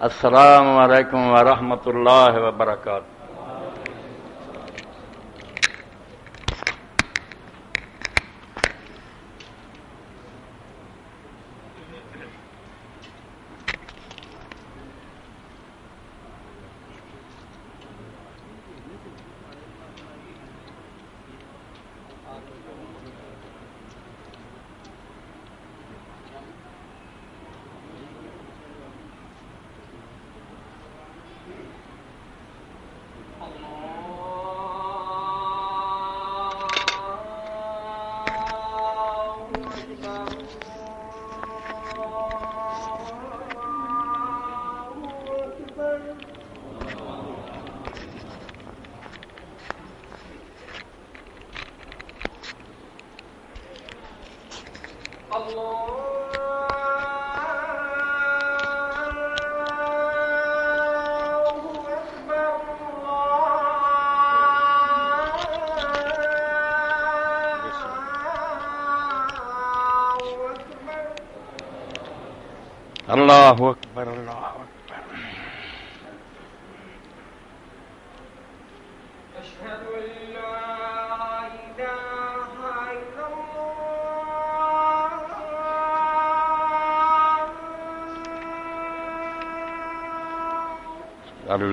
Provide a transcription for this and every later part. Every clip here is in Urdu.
السلام علیکم ورحمۃ اللہ وبرکاتہ۔ اللہ اکبر اللہ اکبر۔ اشہد ان لا الہ الا اللہ۔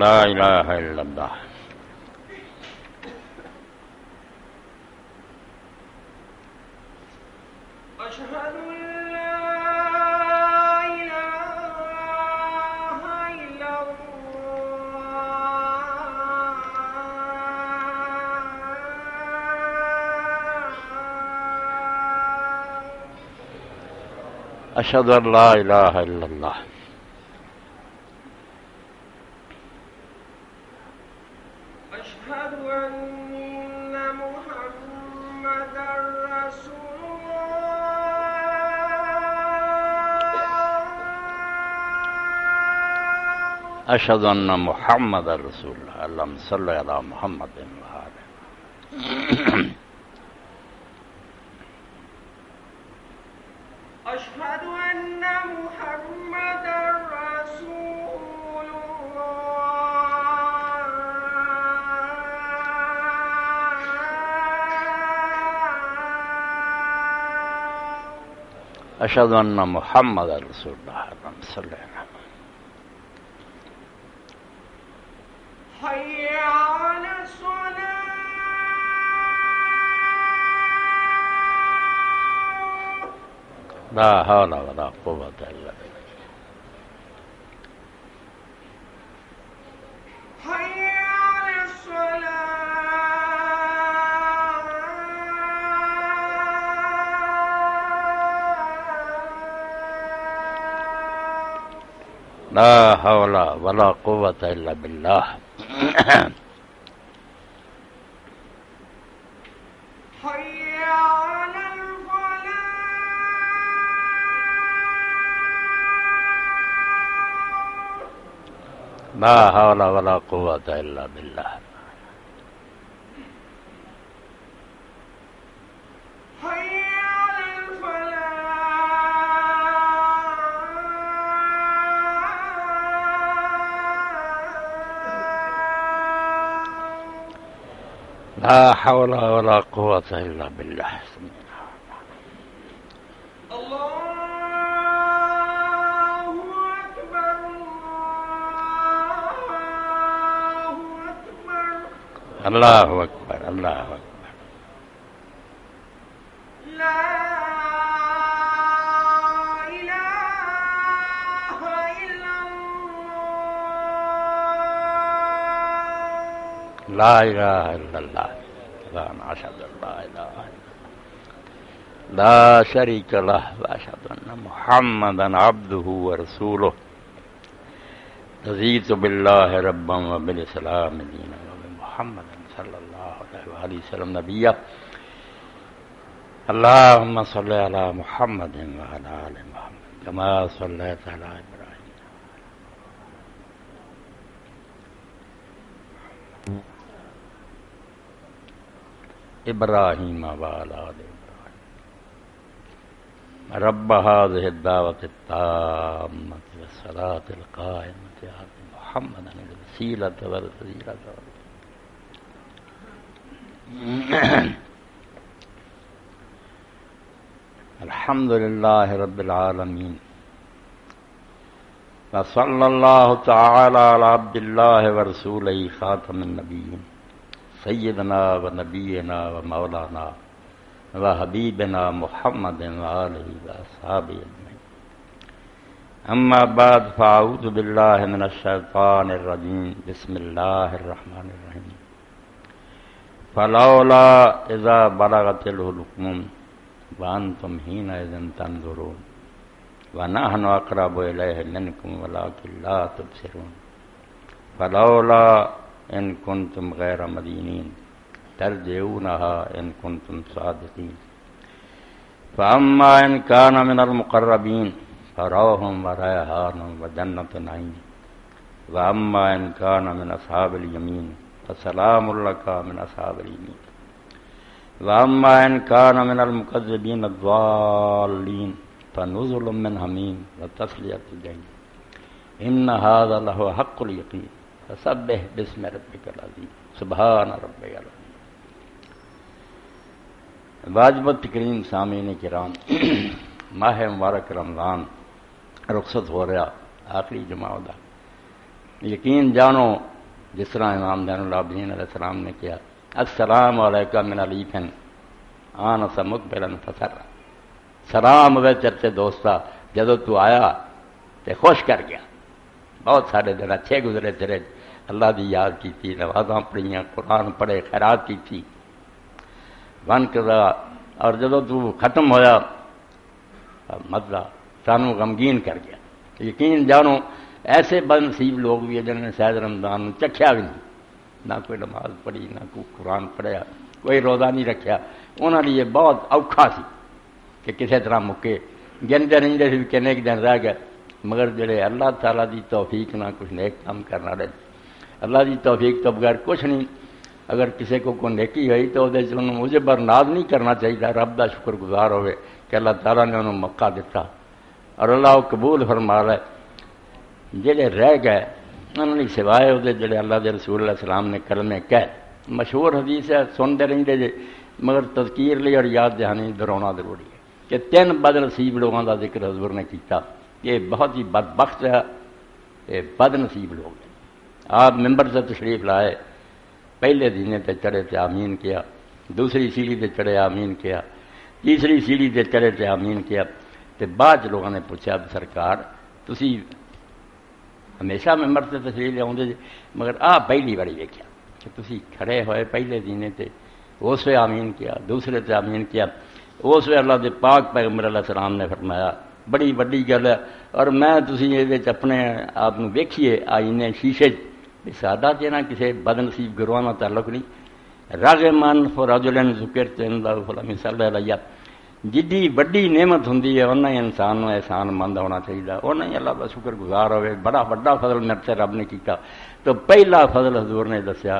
لا الہ الا اللہ۔ اشہد ان لا الہ الا اللہ۔ اشہد ان لا الہ الا اللہ۔ اشہد ان محمد رسول اللہ۔ اشہد ان محمد رسول اللہ۔ اللہم صلی علی محمد وآلہ۔ اشہد ان محمد رسول اللہ۔ اشہد ان محمد رسول اللہ۔ اللہم صلی علی محمد۔ حی علی الصلاۃ۔ لا حول ولا قوة الا باللہ۔ حی علی الصلاۃ۔ لا حول ولا قوة الا باللہ۔ حی علی الفلاح۔ لا حول ولا قوة الا باللہ۔ حی علی الفلاح۔ لا حول ولا قوة الا باللہ۔ اللہ اکبر اللہ اللہ اکبر۔ اکبر اللہ اکبر۔ لا الہ الا اللہ۔ لا الہ الا اللہ۔ اشہد ان لا الہ الا اللہ لا شریک لہ واشہد ان محمدا عبدہ ورسولہ۔ رضیت باللہ ربا وبالاسلام دینا وبمحمد صلی اللہ علیہ وآلہ وسلم نبیا۔ اللہم صلی علی محمد وعلی آل محمد کما صلیت علی ابراہیم۔ ابراہیم وعلی آل ابراہیم رب هذه الدعوة التامة والصلاة القائمة آت محمدا الوسيلة والفضيلة. الحمد لله رب العالمين وصلى الله تعالى على عبد الله ورسوله خاتم النبيين سيدنا ونبينا ومولانا وحبيبنا محمد وآله وأصحابه أجمعين. أما بعد فأعوذ بالله من الشيطان الرجيم. بسم الله الرحمن الرحيم. فلولا إذا بلغت الحلقوم وأنتم حينئذ تنظرون ونحن أقرب إليه منكم ولكن لا تبصرون. فلولا إن كنتم غير مدينين ترجعونها إن كنتم صادقين. فأما إن كان من المقربين فروح وريحان وجنة نعيم. وأما إن كان من أصحاب اليمين فسلام لك من أصحاب اليمين. وأما إن كان من المكذبين الضالين فنزل من حميم وتصلية جحيم. إن هذا لهو حق اليقين. فسبح باسم ربك العظيم. سبحان ربك العظيم. واجبت تکریم سامعین کرام، ماہ مبارک رمضان رخصت ہو رہا، آخری جمعہ دا یقین جانو جس طرح امام زین العابدین علیہ السلام نے کیا، السلام علیکم من علیفن آن سمقبلن فسر. سلام وے چرچے دوستا، جدو تو آیا تے خوش کر گیا. بہت سارے دن اچھے گزرے تیرے، اللہ دی یاد کی تھی، نمازاں پڑھیاں، قرآن پڑھے، خیرات کی تھی، ون کرا، اور جدو تو ختم ہویا مزہ سانو غمگین کر گیا. یقین جانو ایسے بد نصیب لوگ بھی ہیں جنہوں نے شاید رمضان چکھیا بھی نہیں، نہ کوئی نماز پڑھی، نہ کوئی قرآن پڑھیا، کوئی روزہ نہیں رکھیا. انہوں نے یہ بہت اوکھا سی کہ کسی طرح مکے گنتے رہتے سی کنے ایک دن رہ گئے. مگر جڑے اللہ تعالیٰ دی توفیق نہ کچھ نیک کام کرنا رہے، اللہ دی توفیق تو بغیر کچھ نہیں. اگر کسی کو کوئی نیکی ہوئی تو مجھے برناد نہیں کرنا چاہیے، رب دا شکر گزار ہوئے کہ اللہ تعالیٰ نے انہوں موقع دیتا اور اللہ وہ قبول فرما رہا ہے. جڑے رہ گئے انہوں نے سوائے وہ جڑے اللہ دے رسول علیہ السلام نے کلمے کہہ، مشہور حدیث ہے سنتے رہتے جے، مگر تذکیر لی اور یاد دہانی دہرانا ضروری ہے کہ 3 بد نصیب لوگوں کا ذکر حضور نے کیتا. یہ بہت ہی بدبخت ہے، یہ بد نصیب لوگ ہیں. آپ ممبر سے تشریف لائے، پہلے دینے تے چڑھے تے آمین کیا، دوسری سیڑھی تے چڑھے آمین کیا، تیسری سیڑھی تے چڑھے تے آمین کیا. تے بعد لوگوں نے پوچھا سرکار تسی ہمیشہ ممبر سے تشریف لے آؤندے جے، مگر پہلی باری ویکھیا کہ تسی کھڑے ہوئے پہلے دینے تے اس وے آمین کیا، دوسرے تے آمین کیا. اس وے اللہ دے پاک پیغمبر علیہ السلام نے فرمایا بڑی وڈی گل ہے، اور میں تسی یہ اپنے آپ کو ویکھیے آئینے شیشے سادہ دینا کسی بد نصیب گروہ کا تعلق نہیں. راغمان فرجلن ذکرت اللہ فلم صلی علیہ، جدی وڈی نعمت ہوں اُنہ ہی انسان کو احسان مند ہونا چاہیے، اُنہ ہی اللہ کا شکر گزار ہوئے. بڑا وڈا فضل میرے سے رب نے کیتا. تو پہلا فضل حضور نے دسیا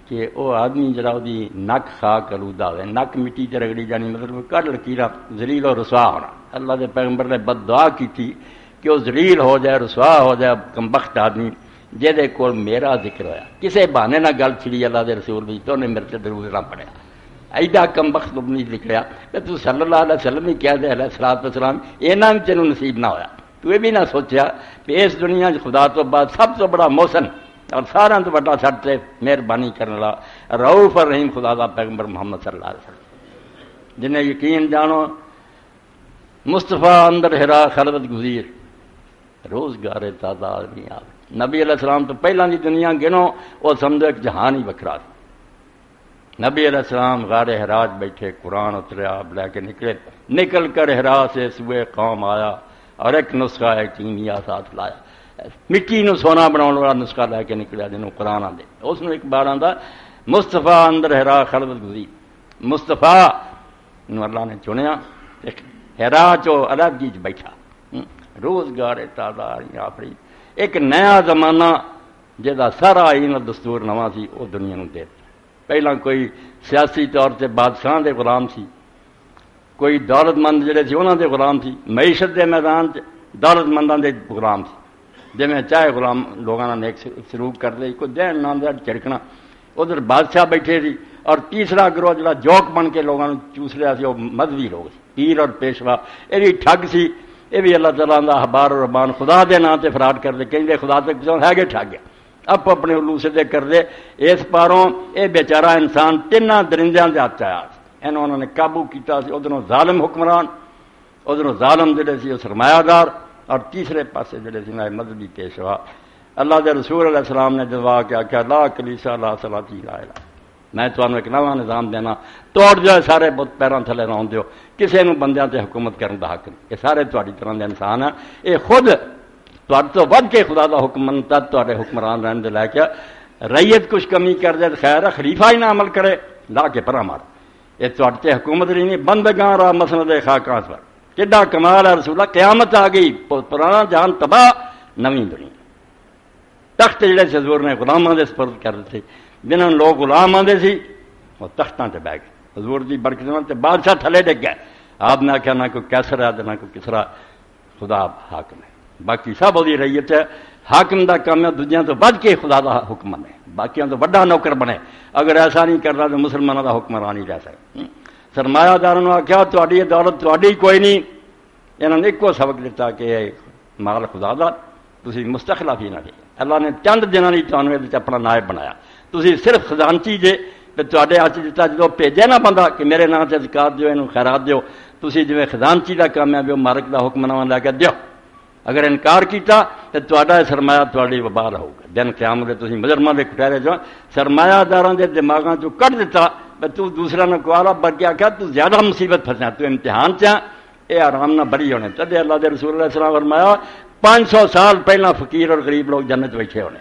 کہ وہ آدمی جڑا وہ نک خاک آلودہ ہوئے، نک مٹی تے رگڑی جانی، مطلب کڑ لکیرا ذلیل و رسوا ہونا. اللہ کے پیغمبر نے بد دعا کی تھی کہ وہ ذلیل ہو جائے، رسوا ہو جائے، کمبخت آدمی جہدے کول میرا ذکر ہویا. کسے بہانے نہ گل چھڑی اللہ دے رسول بھی تو نے میرے سے درود نہ پڑھیا، ایڈا کمبخت نہیں لکھیا کہ تو صلی اللہ علیہ وسلم ہی کہہ دے علیہ الصلوۃ والسلام، اینا بھی تینوں نصیب نہ ہویا. تو یہ بھی نہ سوچیا کہ اس دنیا خدا تو بعد سب تو بڑا محسن اور سارا تو بڑا سٹ سے مہربانی کرنے والا رؤوف الرحیم خدا دا پیغمبر محمد صلی اللہ علیہ وسلم، جنہیں یقین جانو مصطفیٰ اندر ہرا خلوت گزیر روزگار تازہ آدمی آپ. نبی علیہ السلام تو پہلا دی دنیا گنو وہ سمجھو ایک جہان ہی وکھرا تھا. نبی علیہ السلام غار حراج بیٹھے، قرآن اتریا، آپ لے کے نکل کر حرا سے سوئے قوم آیا اور ایک نسخہ ہے کیمیا ساتھ لایا، مٹی نو سونا بناؤ والا نسخہ لے کے نکلیا جنہوں قرآن آدھے. اس نے ایک بار آدھا مصطفیٰ اندر ہرا خلوت گزیر، مصطفیٰ نو اللہ نے چنیا ہرا چو علیحدگی چ بیٹھا، روزگار تازہ آفری ایک نیا زمانہ جہاں سارا آئین اور دستور نواں سی وہ دنیا نو دے. پہلا کوئی سیاسی طور سے بادشاہ دے غلام سی، کوئی دولت مند جڑے سی انہاں دے غلام سی، معیشت دے میدان چ دولت منداں دے غلام سی، جویں چاہے غلام لوگاں نال نیک سلوک کردے، کوئی دین نام دے چھڑکنا۔ ادھر بادشاہ بیٹھے سی، اور تیسرا گروہ جڑا جوک بن کے لوگوں چوس رہا سی وہ مذہبی لوگ سی، پیر اور پیشوا، یہ بھی ٹھگ سی، یہ بھی اللہ تعالیٰ دا احبار اور رحمان خدا دے نام تے فراڈ کردے، کہیں خدا تک پہنچ ہے گے ٹھگ گیا، آپ اپنے علو سے کردے۔ اس پاروں یہ بیچارہ انسان تیناں درندیاں دے ہاتھ آیا، انہوں نے قابو کیتا سی، ادھروں ظالم حکمران، ادھروں ظالم جڑے سی سرمایہ دار، اور تیسرے پاسے جڑے سی مذہبی پیشوا۔ اللہ دے رسول علیہ السلام نے جواب کیا کہ لا کلیسا لا صلاۃ لا الہ، میں تمہیں ایک نواں نظام دینا، توڑ جو سارے بت پیروں تھلے رون دیو، کسی نو بندیاں تے حکومت کرن دا حق نہیں، یہ سارے تہاڈی طرح دے انسان ہیں، یہ خود تہاڈے تو ود کے خدا دا حکم منتا تہاڈے حکمران رہن دے لے کے ریت کچھ کمی کر دے خیر ہے، خلیفہ ہی نہ عمل کرے لا کے پرا مار، یہ تہاڈے تے حکومت نہیں، بندگاں را مسند خاکاں پر کڈا کمال ہے رسول اللہ، قیامت آ گئی، پرانا جہان تباہ، نویں دنیا۔ تخت جڑے سے حضور نے غلاماں دے سپرد کر دیتے، جنہاں لوگ غلام آندے سی وہ تختاں تے بیٹھ گئے، حضور دی برکت نال تے بادشاہ تھلے ڈگ گئے۔ آپ نے آخیا نہ کوئی کیسر ہے نہ کوئی کسرا، خدا حاکم ہے، باقی سب وہی رعیت ہے۔ حاکم دا کام ہے دنیا تو بد کے خدا دا حکم بنے، باقیاں تو بڑا نوکر بنے، اگر ایسا نہیں کرنا تو مسلمانوں دا حکمران نہیں رہ سکتا۔ سرمایہ داروں نے آخیا تہاڈی دولت تہاڈی کوئی نہیں، انہوں نے ایک سبق دیتا کہ مال خدا دا، تسی مستخلف ہی نہ دے، اللہ نے چند دنوں ہی تمہیں اپنا نائب بنایا، تسی صرف خزانچی جے تے ہاتھ دیتا، جدو بھیجے نہ بندہ کہ میرے نام سے زکات دیو، اینو خیرات دیو، تسی جویں خزانچی دا کام ہے مالک دا حکم نواں لے کے دیو، اگر انکار کیتا تو تہاڈا سرمایہ تہاڈی وبال ہوگا، دن قیامت دے تسی مجرماں دے کٹہرے جو سرمایہ داراں دے دماغاں چوں کڈ دیتا، تو دوسرا نو کوالا بلکہ آخیا تو زیادہ مصیبت پھسیا، تو امتحان چ یہ آرام نہ بری ہونے۔ تدے اللہ دے رسول علیہ السلام فرمایا 500 سال پہلا فقیر اور غریب لوگ جنت بیٹھے ہونے،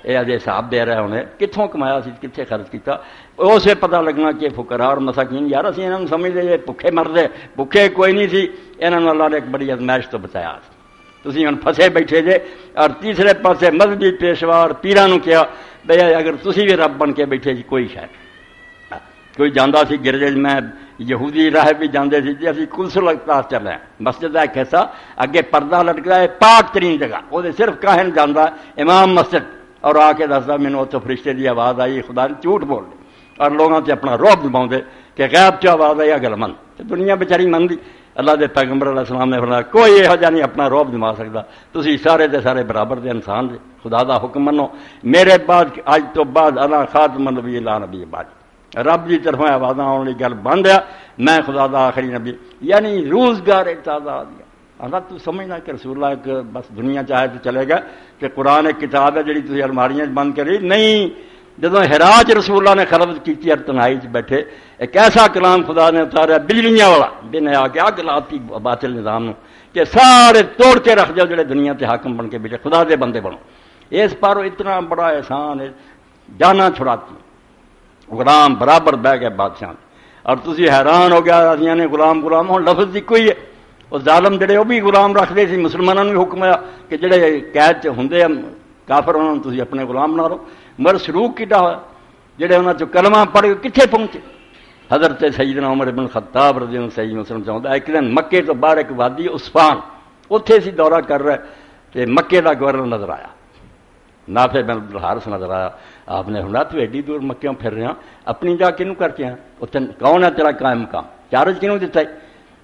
یہ اجے حساب دے رہے ہونے کتوں کمایا سی کتنے خرچ کیتا، اسے پتہ لگنا کہ فقراء اور مساکین یار اسی انہاں نوں سمجھدے جے بھکھے مردے، بھکھے کوئی نہیں سی، انہاں نوں اللہ نے ایک بڑی ازمائش تو بچایا، تسی ہن پھسے بیٹھے جے۔ اور تیسرے پاسے مذہبی پیشوا اور پیراں نوں کہا بھئی اگر تسی بھی رب بن کے بیٹھے جی کوئی شے، کوئی جانا سی گرجے، میں یہودی راہ بھی جانے سی جی اسی کلسل پاس چلے، مسجد کا ایک حصہ اگے پردہ لٹکتا ہے، پاک ترین جگہ، وہ صرف کاہن جانا امام مسجد، اور آ کے دستا مینوں اتوں فرشتے کی آواز آئی، خدا نے جھوٹ بول دے، اور لوگوں سے اپنا روب دباؤ کہ غیب چ آواز آئی اگل من، دنیا بیچاری من دی۔ اللہ دے پیغمبر علیہ السلام نے فرمایا کوئی یہو جہا نہیں اپنا روب دما سکتا، تسی سارے دے سارے برابر دے انسان دے، خدا دا حکم منو، میرے بعد اج تو بعد اللہ خاتم النبی لا نبی بعد، رب کی طرف آواز آنے والی گل بند ہے، میں خدا دا آخری نبی، یعنی روزگار تازہ دیا۔ اللہ تو سمجھنا کہ رسول اللہ ایک بس دنیا چاہے تو چلے گا کہ قرآن ایک کتاب ہے جڑی تھی الماریاں بند کری نہیں، جدو ہراج رسول اللہ نے خلوت کی اور تنہائی بیٹھے ایک ایسا کلام خدا نے اتاریا بجلیاں والا دن آ کے اگ لاتی باطل نظام نو کہ سارے توڑ کے رکھ جاؤ جڑے دنیا تے حاکم بن کے بیٹھے، خدا دے بندے بنو۔ اس پارو اتنا بڑا احسان ہے، جانا چھڑاتی، غلام برابر بہ گئے بادشاہ، اور تسی حیران ہو گیا اسیاں نے غلام ہوں لفظ دی کوئی ہے، وہ ظالم جڑے وہ بھی غلام رکھتے سی، مسلمانوں نے حکم ہے کہ جڑے قید چ ہوندے کافر انہوں نے تسی اپنے غلام بنا لو، مگر سلوک کیتا ہوا جڑے انہاں چ کلمہ پڑھ کے کتنے پہنچے۔ حضرت سیدنا عمر بن خطاب رضی اللہ عنہ صحیح مسلم چاہتا ایک دن مکے تو باہر ایک وادی عصفان اتنے سی دورہ کر رہے کہ مکے کا گورنر نظر آیا، نافع بن الحارث نظر آیا، آپ نے سنا تو ایڈی دور مکیوں پھر رہا اپنی جا کنوں کر کے ہیں، کون ہے تیرا قائم مقام، چارج کنوں دیتا ہے؟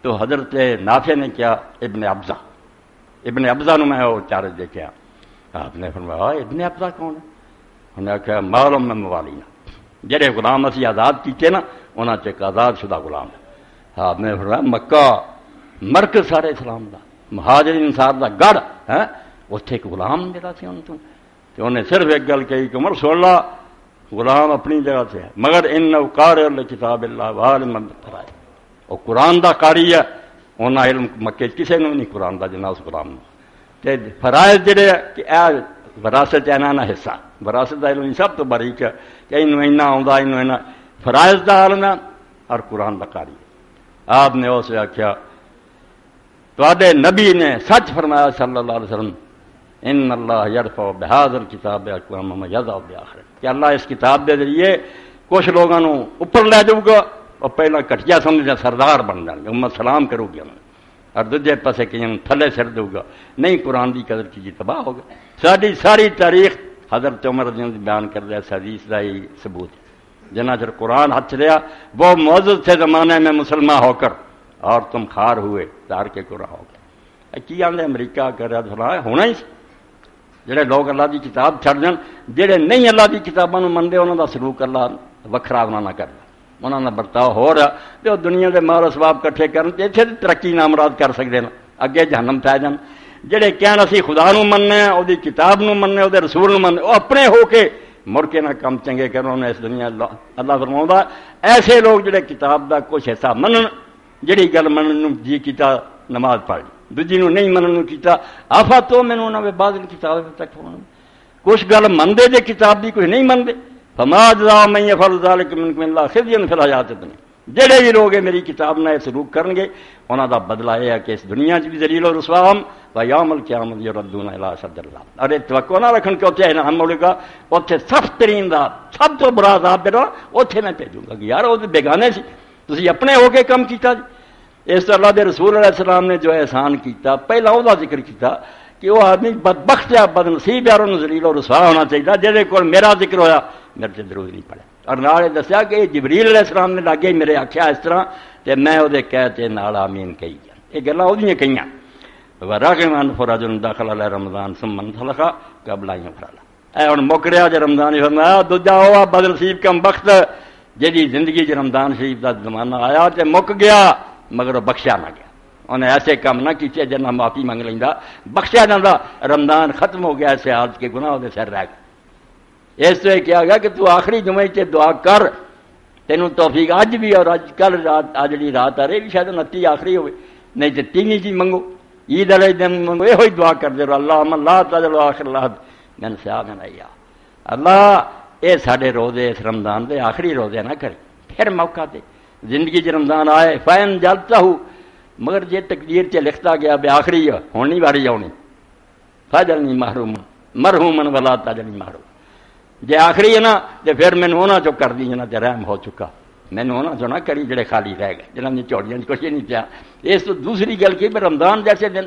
تو حضرت نافع نے کیا ابن ابزا نو میں وہ چارج دے کے آپ نے فرمایا ابن ابزا کون ہے؟ انہیں آخیا معلوم میں موالینا جہے غلام اسی آزاد کیتے نا انہوں نے ایک آزاد شدہ غلام ہے۔ آپ نے فرمایا مکہ مرکز سارے اسلام دا، مہاجرین انصار دا گڑھ ہے، اتنے ایک غلام جڑا سی ان تو انہیں صرف ایک گل کہی کہ عمر سن لا غلام اپنی جگہ سے ہے مگر انہ قارئ لکتاب اللہ وعالما بالفرائض، وہ قرآن دا قاری ہے، انہاں علم مکے کسے نو نہیں قرآن دا جنہ اس غلام نو، تے فرائض جڑے کہ اے وراثت اینا نہ حصہ، وراثت دا علم سب تو باریک ہے کہ انہوں اینا آندا انہوں اینا فرائض دا عالم ہے اور قرآن دا قاری ہے۔ آپ نے اسے آخیا تواڈے نبی نے سچ فرمایا صلی اللہ علیہ وسلم ان اللہ یرفع بہذا الکتاب اقواما یضع بآخر، کہ اللہ اس کتاب کے ذریعے کچھ لوگوں اوپر لے جاؤ گا اور پہلا کٹیا سمجھا سردار بن جان گے، امت سلام کرو گی انہوں اور دوجے پاسے کہیں تھلے سر دو گا، نہیں قرآن کی قدر کی تباہ ہوگا۔ ساری تاریخ حضرت عمر رضی اللہ عنہ بیان کر دیا، حدیث کا ہی ثبوت ہے۔ جنا چر قرآن ہاتھ رہا وہ معزز تھے زمانے میں مسلمان ہو کر، اور تم خار ہوئے تار کے قرآن ہو گئے۔ کی آدھے امریکہ کر رہا تھا ہونا ہی جڑے لوگ اللہ کی کتاب چھڑ جان، جڑے نہیں اللہ کی کتابوں منتے انہوں کا سلوک اللہ وکھرا انہوں نہ کرنا، انہوں کا برتاؤ ہو رہا تو دنیا کے مال اسباب کٹھے کرن تے اتنے ترقی نامراد کر سکتے ہیں، اگے جہنم پی جان۔ جڑے کہن اسی خدا نو مننے وہ کتاب نو مننے وہ رسول نو مننے، وہ اپنے ہو کے مڑ کے نہ کم چنگے کرو نے اس دنیا اللہ فرماؤں ایسے لوگ جڑے کتاب دا کچھ حصہ منن، جڑی گل منن جی کیتا نماز پڑھ دوجی نو نہیں منن کیتا آفا تو مینوں نہ بعد کتاب تک کچھ گل منتے جے کتاب دی کوئی نہیں منتے فما جزاء من يفعل ذلك منكم الا خزي في الحياة الدنيا۔ جڑے بھی لوگ میری کتاب نہ سلوک کرن گے انہاں دا بدلہ یہ ہے کہ اس دنیا چ بھی ذلیل و رسوا ہم و یوم القیامت یردون الی اشد العذاب۔ ارے توقع نہ رکھن کہ اوتھے انعام ملے گا، اوتھے سخت ترین دا سب تو بڑا عذاب دینا اوتھے میں بھیجوں گا کہ یار وہ بیگانے سی تسی اپنے ہو کے کم کیتا جی۔ اس طرح اللہ دے رسول علیہ السلام نے جو احسان کیتا پہلا وہ ذکر کیتا کہ وہ آدمی بدبخت ہے بد نصیب ہے اور انہوں ذلیل و رسوا ہونا چاہیے جہدے کول میرا ذکر ہویا میرے سے ضرور نہیں پڑھا۔ اور نال دسیا کہ جبریل علیہ السلام نے لاگے میرے آخیا اس طرح تے میں وہ کہتے نال آمین کہی گیا۔ یہ گلاں وہ کہیاں راغبان فرجن داخل علیہ رمضان ثم انطلق قبل ان يفرغ۔ اے ہن مک رہا جے رمضان ہی فرمایا دوجا ہوا بد نصیب کم بخت جہی زندگی چ رمضان شریف دا زمانہ آیا تے مک گیا مگر بخشیا نہ گیا، انہیں ایسے کام نہ کیتے جنہ معافی منگ لیندا بخشیا جاندا۔ رمضان ختم ہو گیا ایسے حالت کے گناہ دے سر رہ گئے۔ اس سے کیا گیا کہ تو آخری جمعے سے دعا کر تینوں توفیق اج بھی اور اج کل رات آج جی رات آ رہی بھی شاید 29 آخری ہوئے نہیں تو 3 جی منگو عید والے دن منگو یہ دعا کر دے رہو اللہ اللہ تعالی آخر اللہ میں سے آ گیا اللہ یہ سارے روزے اس رمضان دے آخری روزے نہ کرے پھر موقع دے زندگی چ رمضان آئے فین جلتا ہوں مگر جے تقدیر چ لکھتا گیا بے آخری ہونی واری آنی فاجل نہیں محروم مرحومن ولا تاجل نہیں محروم جے آخری ہے نا تو پھر مینوں انہاں چو کر دی جنہاں تے رحم ہو چکا مینوں انہاں چو نہ کری جڑے خالی رہ گئے جنہاں دی چوڑیاں کچھ نہیں پیا۔ اس تو دوسری گل کی رمضان جیسے دن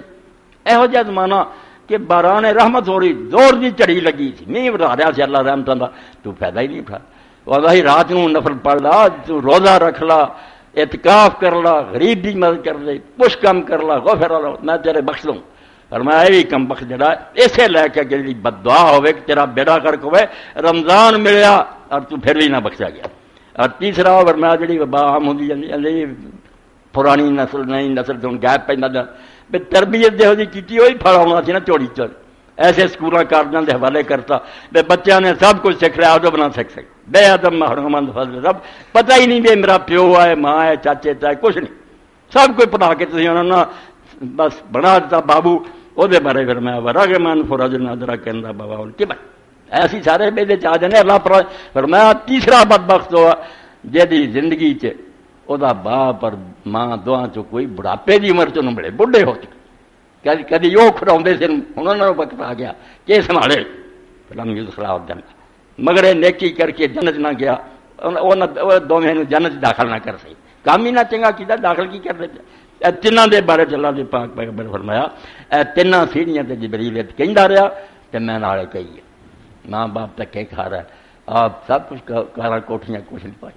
یہو جہا زمانہ کہ باران رحمت ہو رہی زور دی چڑی لگی سی نہیں بتا رہا سی اللہ رحمتاں دا تو فائدہ ہی نہیں اٹھا وہی رات نوں نفل پڑھ لا تو روزہ رکھ لا اعتکاف کر لا غریب دی مدد کر دے کچھ کم کر لا غفر اللہ میں تیرے بخش دوں۔ اور میں یہ کم بخش جڑا اسے لے کے جی بد دعا ہوئے کہ تیرا بیڑا کرک ہوئے رمضان ملیا اور تو پھر بھی نہ بخشا گیا۔ اور تیسرا اور میں جڑی وبا عام ہوندی جاندی پرانی نسل نئی نسل تو گیپ پیندا بے تربیت دیہو جی کیتی ہوئی پھڑ آنا سی نا چوڑی چور ایسے سکولاں کالجاں دے حوالے کرتا بے بچیاں نے سب کچھ سکھ لیا جو بنا سکھ سکے بے ادب محرومند فضل سب پتہ ہی نہیں بے میرا پیو ہے ماں ہے چاچے تائے کچھ نہیں سب کوئی پڑھا کے تسی انہاں نے بس بنا دیتا بابو وہ بارے پھر میں راغبان فرج نظرہ کہندا بابا ان کی بات ایسی سارے بیدے چاہ جانے اللہ پر فرمایا تیسرا بدبخت ہوا جہدی زندگی چ او دا باپ اور ماں دعا چ کوئی بڑھاپے دی عمر چوں بڑے بڈھے ہو چکے کدی وہ کھڑاوندے سن انہاں نے وقت آ گیا کہ سنبھالے لم یدخلا الجنہ مگر یہ نیکی کر کے جنت نہ گیا وہ دوویں نوں جنت داخل نہ کر سکی کام ہی نہ چنگا کیتا داخل کی کر دیتا۔ اے تیناں دے بارے اللہ دے پاک پیغمبر فرمایا اے تیناں سیڑھیاں تے جبریل کہندا رہیا تے میں نالے کہی ماں باپ تک کے کھا رہا ہے آپ سب کچھ کارا کوٹھیاں کچھ نہیں پائی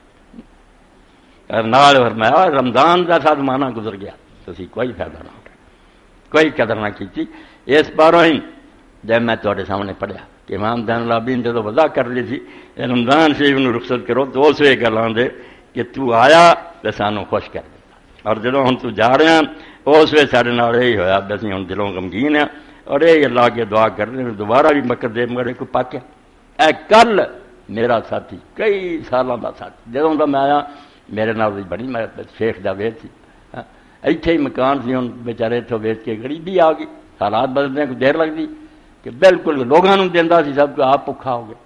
اور نال فرمایا رمضان کا ساتھ مانا گزر گیا تسی کوئی فائدہ نہ اٹھا کوئی قدر نہ کیتی۔ اس باروں ہی جب میں تواڈے سامنے پڑھیا کہ امام زین العابدین جدو وضع کر لی تھی رمضان شریف نوں رخصت کرو تو اس وی گل آندے کہ تو آیا تے سانوں خوش کر دیتا اور جدو ہن تو جا رہے ہیں اس وی ساڈے نال یہی ہویا اسی ہن دلوں غمگین ہیں اور یہ اللہ کے دعا کرنے دوبارہ بھی مکر دے مگر کو پاکیا اے کل میرا ساتھی کئی سالاں دا ساتھی جدوں دا میں آیا میرے نال بڑی میں شیخ جاوید سی ایتھے ہی مکان سی ہن بیچارے اتھوں ویچ کے غریبی آ گئی حالات بدلنے کو دیر لگتی کہ بالکل لوگوں نوں دیندا سی سب کو آپ بھکھا ہو گیا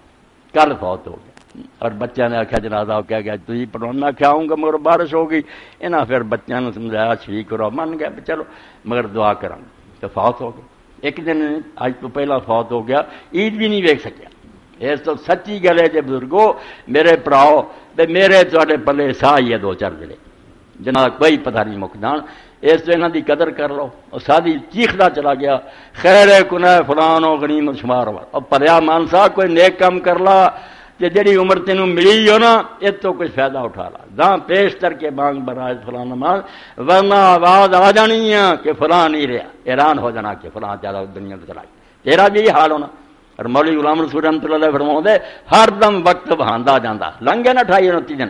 کل فوت ہو گیا اور بچوں نے آخیا جنازہ کیا گیا تھی پڑھاؤں میں آخیا آؤں گا مگر بارش ہو گئی انہاں پھر بچوں نے سمجھایا شریک کرو من گیا چلو مگر دعا کراں تو فوت ہو گیا ایک دن اج تو پہلا فوت ہو گیا عید بھی نہیں ویکھ سکیا اس تو سچی گل ہے جی بزرگو میرے پڑھاؤ میرے تے پلے سا ہی ہے دو چار جڑے جناب کوئی پتہ نہیں مک جان اس تو انہوں کی قدر کر لو اور ساری چیختا چلا گیا خیر کنا فلان و غنیمت شمار اور پریا مانسا کوئی نیک کام کر لا کہ جڑی عمر تینوں ملی ہو نا اس تو کچھ فائدہ اٹھا لا جہاں پیش کر کے مانگ براج فلاں نماز ورنہ آواز آ جانی ہے کہ فلاں نہیں رہا حیران ہو جانا کہ فلاں چلا دنیا سے چلا تیرا بھی یہ حال ہونا اور مولوی غلام رسول رحمۃ اللہ فرماؤں دے ہر دم وقت بہاندا جانا لنگے نہ 28 29 دن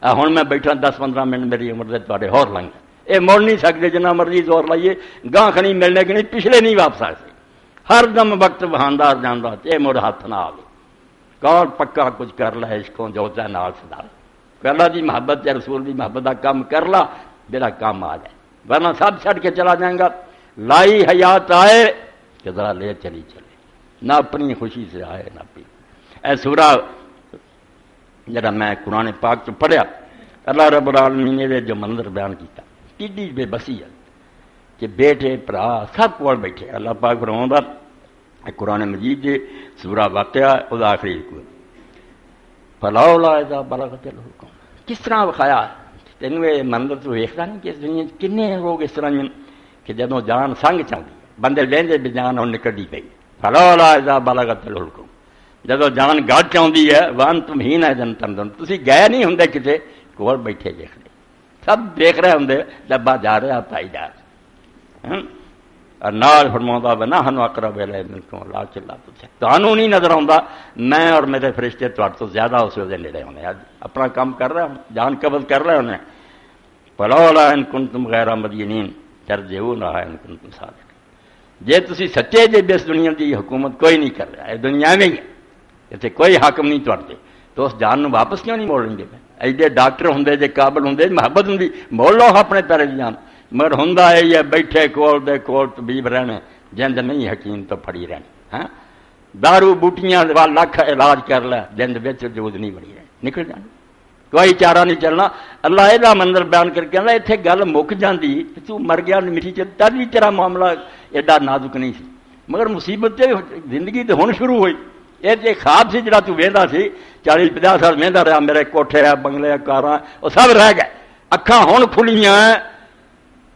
ہوں میں بیٹھا 10-15 منٹ میری عمر دے تے ہور لنگ یہ مڑ نہیں سکتے جنہ مرضی زور لائیے گاہ کھنی ملنے کے نہیں پچھلے نہیں واپس آ سکتے ہر دم وقت بہاندا جانا یہ مڑ ہاتھ نہ آئے کون پکا کچھ کر لا عشقوں جو چاہے نال سدا اللہ دی محبت یا رسول دی محبت کا کام کر لا میرا کام آ جائے ورنہ سب چھڑ کے چلا جائیں گا لائی حیات آئے کہ ذرا لے چلی چلے نہ اپنی خوشی سے آئے نہ پی اے سورہ جڑا میں قرآن پاک چ پڑھیا اللہ رب العالمین نے جو منظر بیان کیتا کیڈی بے بسی ہے کہ بیٹے برا سب کول بیٹھے اللہ پاک فرماوندا قرآن مجید دے سورہ واقعہ او آخری کو فلولا اذا بلغت الحلقوم کس طرح وکھایا تینوں یہ منظر تو ویکھدا نہیں کہ اس دنیا کنے لوگ اس طرح کہ جدوں جان سنگ چاہندی بندے لیندے بھی جان ہن نکلدی پئی فلولا اذا بلغت الحلقوم جدوں جان گل چاہندی ہے وان تم ہی نہ جنتن تسی گئے نہیں ہوندے کتے کول بیٹھے دیکھ لے سب دیکھ رہے ہوندے ڈبا جا رہا پائی جا رہا اور نال فرماؤں بنا ہنو اقرب الیہ منکم لا چلا تانوں نہیں نظر آਉਂਦਾ میں اور میرے فرشتے تہاڈے تو زیادہ اس ویلے نیڑے ہونے اپنا کام کر رہے ہوں جان قبض کر رہے ہونے فلولا ان کنتم غیر مدینین ترجعونها ان کنتم صادقین جے تسی سچے جے اس دنیا دی حکومت کوئی نہیں کر رہا ہے دنیا میں ہی اتنے کوئی حاکم نہیں تہاڈے تو اس جان نو واپس کیوں نہیں موڑ لیں گے ایڈے ڈاکٹر ہوندے جے قابل ہوندے محبت ہوندی موڑ لو اپنے پیرے دی جان مگر ہوندا ہے یہ بیٹھے کول دے کول طبیب رہنے جند نہیں حکیم تو پھڑی رہنی ہاں دارو بوٹیاں لکھ علاج کر لے جند وچ وجود نہیں بنی رہنی نکل جانی کوئی چارہ نہیں چلنا اللہ یہ منظر بیان کر کے کہندا ایتھے گل مک جاندی تو مر گیا میٹھی چل تد بھی تیرا معاملہ ایڈا نازک نہیں سی مگر مصیبت تے زندگی تے ہن شروع ہوئی یہ تے خواب سی جڑا تو ویندا سی 40-50 سال ویندا رہا میرے کوٹھے بنگلے کاراں وہ سب رہ گئے اکھاں ہن کھلیاں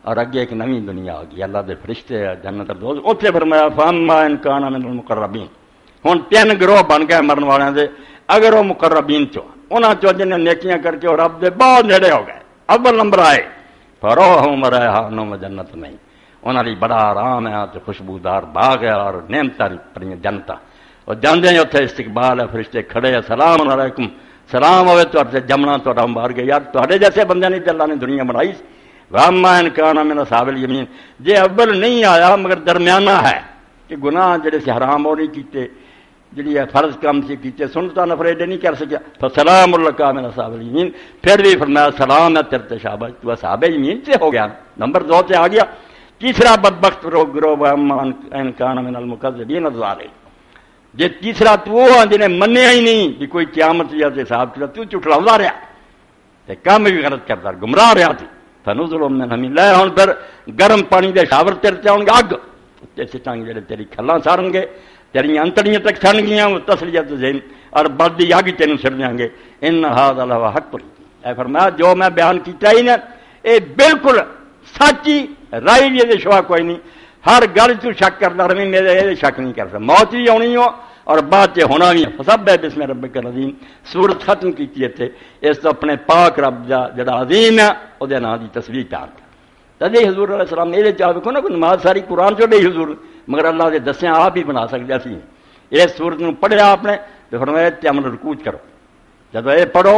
اور اگے ایک نئی دنیا آ گئی اللہ دے فرشتے جنت دوز اوتھے فرمایا فاما ان کان من المقربین ہن 3 گروہ بن گئے مرن والوں دے اگر وہ مقربین چو انہاں چو جن نیکیاں کر کے رب دے بہت نیڑے ہو گئے اول نمبر آئے فروحهم ریحان و جنت میں انہاں دی بڑا آرام ہے تے خوشبودار باغ ہے اور نعمتاں پڑیاں جنتاں اور جاندے اوتھے استقبال ہے فرشتے کھڑے السلام علیکم سلام ہوے تہاڈے جمنا تہاڈا مبارک یار تہاڈے جیسے بندے نہیں تے اللہ نے دنیا بنائی واما ان کان من اصحاب الیمین جے اول نہیں آیا مگر درمیانہ ہے کہ گناہ جڑے سے حرام ہو نہیں کیتے جڑی فرض کام سے کیتے سنتا نفرے نہیں کر سکیا فسلام لک من اصحاب الیمین پھر بھی فرمایا سلام ہے تیرے شاباش تو اصحاب الیمین سے ہو گیا نمبر 2 سے آ گیا تیسرا بدبخت گروہ واما ان کان من المکذبین الضالین جے تیسرا تو جنہیں منیا ہی نہیں کہ کوئی قیامت یا حساب کیا تو چٹلاوندا رہیا تے کام بھی غلط کردا گمراہ رہیا تھی فنزل من حمیم لے ہن پھر گرم پانی دے شاور تیرے تے آؤں گے اگ تے سٹاں گے تیری کھلاں سارن گے تیری انتڑیاں تک سڑن گیاں تسلیت ذہن اور بلدی اگ تینوں سڑ دیں گے ان ھذا لہو حق اے فرمایا جو میں بیان کیتا ہی نا اے بالکل سچی رائی دے شوا کوئی نہیں ہر گل تو شک کردا رہے میرے اے شک نہیں کر سکدا موت ہی آنی ہو اور بعد چ ہونا بھی فسبح بسم ربک العظیم سورت ختم کیتی اتنے اس تو اپنے پاک رب دا جڑا عظیم ہے وہ نام کی تسبیح چار تدے حضور علیہ السلام نے یہ چاہ دیکھو نا کوئی نماز ساری قرآن چ ڈی حضور مگر اللہ کے دسیا آپ ہی بنا سکتے سی اس سورت نو پڑھیا آپ نے تو فرمایا تے عمل رکوع کرو جب یہ پڑھو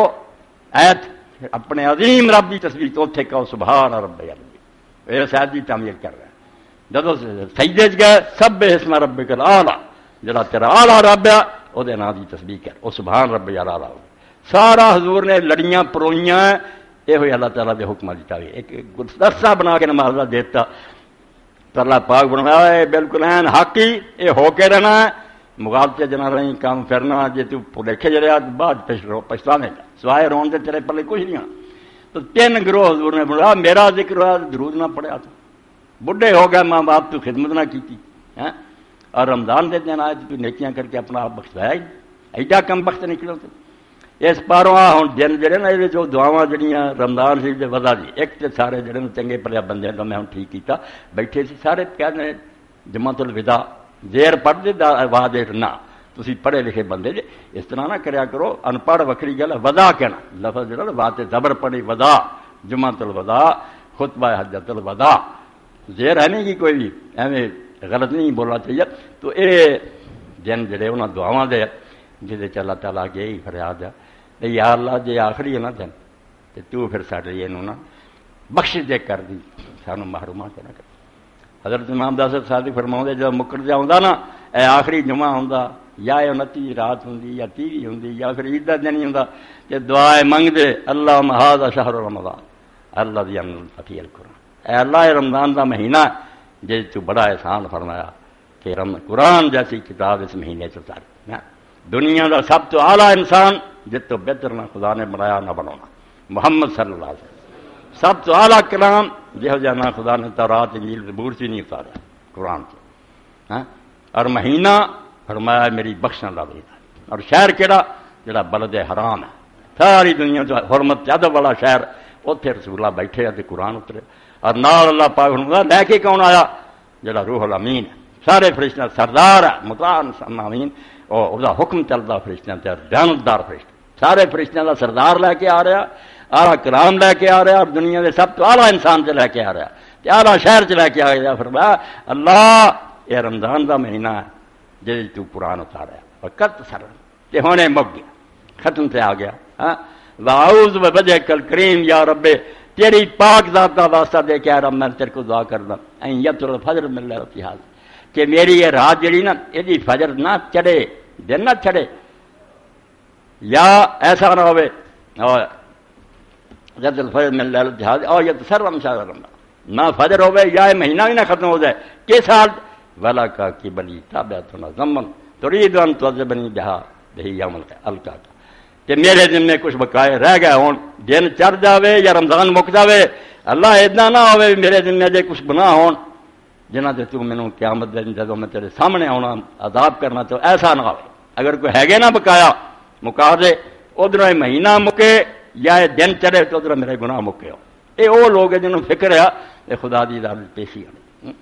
ایت اپنے عظیم رب کی تسبیح تو اتنے کہو سبحان رب العظیم یہ شاید کی تعمیر کر رہا ہے جب سجدے چ گئے سب اسم ربک الاعلی جڑا تیرا آلہ رب ہے وہ نام کی تسبیح کر وہ سبحان رب الاعلی سارا حضور نے لڑیاں پروئیاں یہ ہوئی اللہ تعالیٰ کے حکم دیتا ہوئی ایک گلدستہ بنا کے نماز دیتا تو اللہ پاک بنایا بالکل این حق ہی یہ ہو کے رہنا ہے مغالطے جنا رہی کام پھرنا جی تو دیکھے جڑے بعد پچھتانے کا سوائے رون سے تیرے پلے کچھ نہیں ہونا تو 3 گروہ حضور نے بنایا میرا ذکر ہوا درود نہ پڑھیا تو بڈھے ہو گئے ماں باپ تو خدمت نہ کی اور رمضان دے دن آئے تو نیکیاں کر کے اپنا آپ بخشوایا ہی ایڈا کم وقت نکلو تو اس پاروں ہوں دن جڑے نا یہ دعاواں جڑیاں رمضان شریف دے وضع دی ایک تے سارے جڑے چنگے پلیا بندے تو میں ہوں ٹھیک کیتا بیٹھے سی سارے کہتے ہیں جماعت الوداع زیر پڑھ دے آواز نہ تسی پڑھے لکھے بندے جے اس طرح نہ کریا کرو ان پڑھ وکری گل وضع کہنا لفظ جڑا بات زبر پڑھی وضع جماعت الوداع خطبہ حجت الوداع زیر ہے نہیں کی کوئی بھی ایویں غلط نہیں بولنا چاہیے تو اے دن جڑے انہاں دعاواں دے جہد اللہ تعالیٰ کے ہی فریاد ہے یا اللہ جی آخری ہے نا دن تو پھر ساڈے یہ نا بخش دے کر دی سانو محرومہ نہ کر حضرت امام داس صادق فرماؤں جب مکر جا ہوندا نا اے آخری جمعہ ہوندا یا 29 رات ہوندی یا 30 ہوندی یا پھر عید دا دن ہی ہوندا کہ دعائے منگ دے اللہم ھذا شہر رمضان اللہ دی فی القرآن اے اللہ رمضان دا مہینہ جس تو بڑا احسان فرمایا کہ قرآن جیسی کتاب اس مہینے سے اتاری دنیا کا سب تو اعلیٰ انسان جس تو بہتر نہ خدا نے بنایا نہ بنانا محمد صلی اللہ علیہ وسلم سب تو اعلیٰ کلام جہو جہاں نہ خدا نے تورات انجیل زبور سے نہیں اتارا قرآن سے اور مہینہ فرمایا میری بخشن کا مہینہ اور شہر کہڑا جڑا بلد حرام ہے ساری دنیا جو حرمت ادب والا شہر اتنے رسول اللہ بیٹھے تے قرآن اترے اور نال اللہ پاک فرمایا لے کے کون آیا جڑا روح الامین ہے سارے فرشتہ سردار ہے مطاع امین اور حکم چلتا فرشتیاں تے جانبدار فرشتے سارے فرشتیاں کا سردار لے کے آ رہا اعلیٰ کلام لے کے آ رہا اور دنیا کے سب تو اعلیٰ انسان سے لے کے آ رہا اعلیٰ شہر سے لے کے آ گیا فرمایا اللہ یہ رمضان کا مہینہ ہے جی تو قرآن اتارا اور کت سر تے ہونے مک گیا ختم سے آ گیا واعوذ بوجہک الکریم یا رب تیری پاک ذات کا واسطہ دے کے رب میں تیرے کو دعا کردا این یطلع الفجر من لیلۃ ھذا کہ میری یہ رات جڑی نا یہ فجر نہ چڑھے دن نہ چڑھے یا ایسا نہ ہوئے اور جد الفجر من لیلۃ ھذا اور یتسرم شهر رمضان نہ فجر ہوئے یا مہینہ ہی نہ ختم ہو جائے کس سال ولا کا کی بلی تابعتنا ضمن تريد ان تعذبني بها بہی یوم القیامہ کہ میرے دن میں کچھ بقائے رہ گئے ہون دن چڑھ جاوے یا رمضان مک جاوے اللہ اتنا نہ ہوئے میرے دن میں جے کچھ گناہ ہون جنہ سے تو مینوں قیامت دن جدوں میں تیرے سامنے آنا عذاب کرنا تو ایسا نہ ہوئے اگر کوئی ہے گے نہ بقایا مکا دے ادھر مہینہ مکے یا دن چڑھے تو ادھر میرے گناہ مکے ہو یہ وہ لوگ ہیں جنہوں فکر ہے یہ خدا دی عدالت پیشی ہے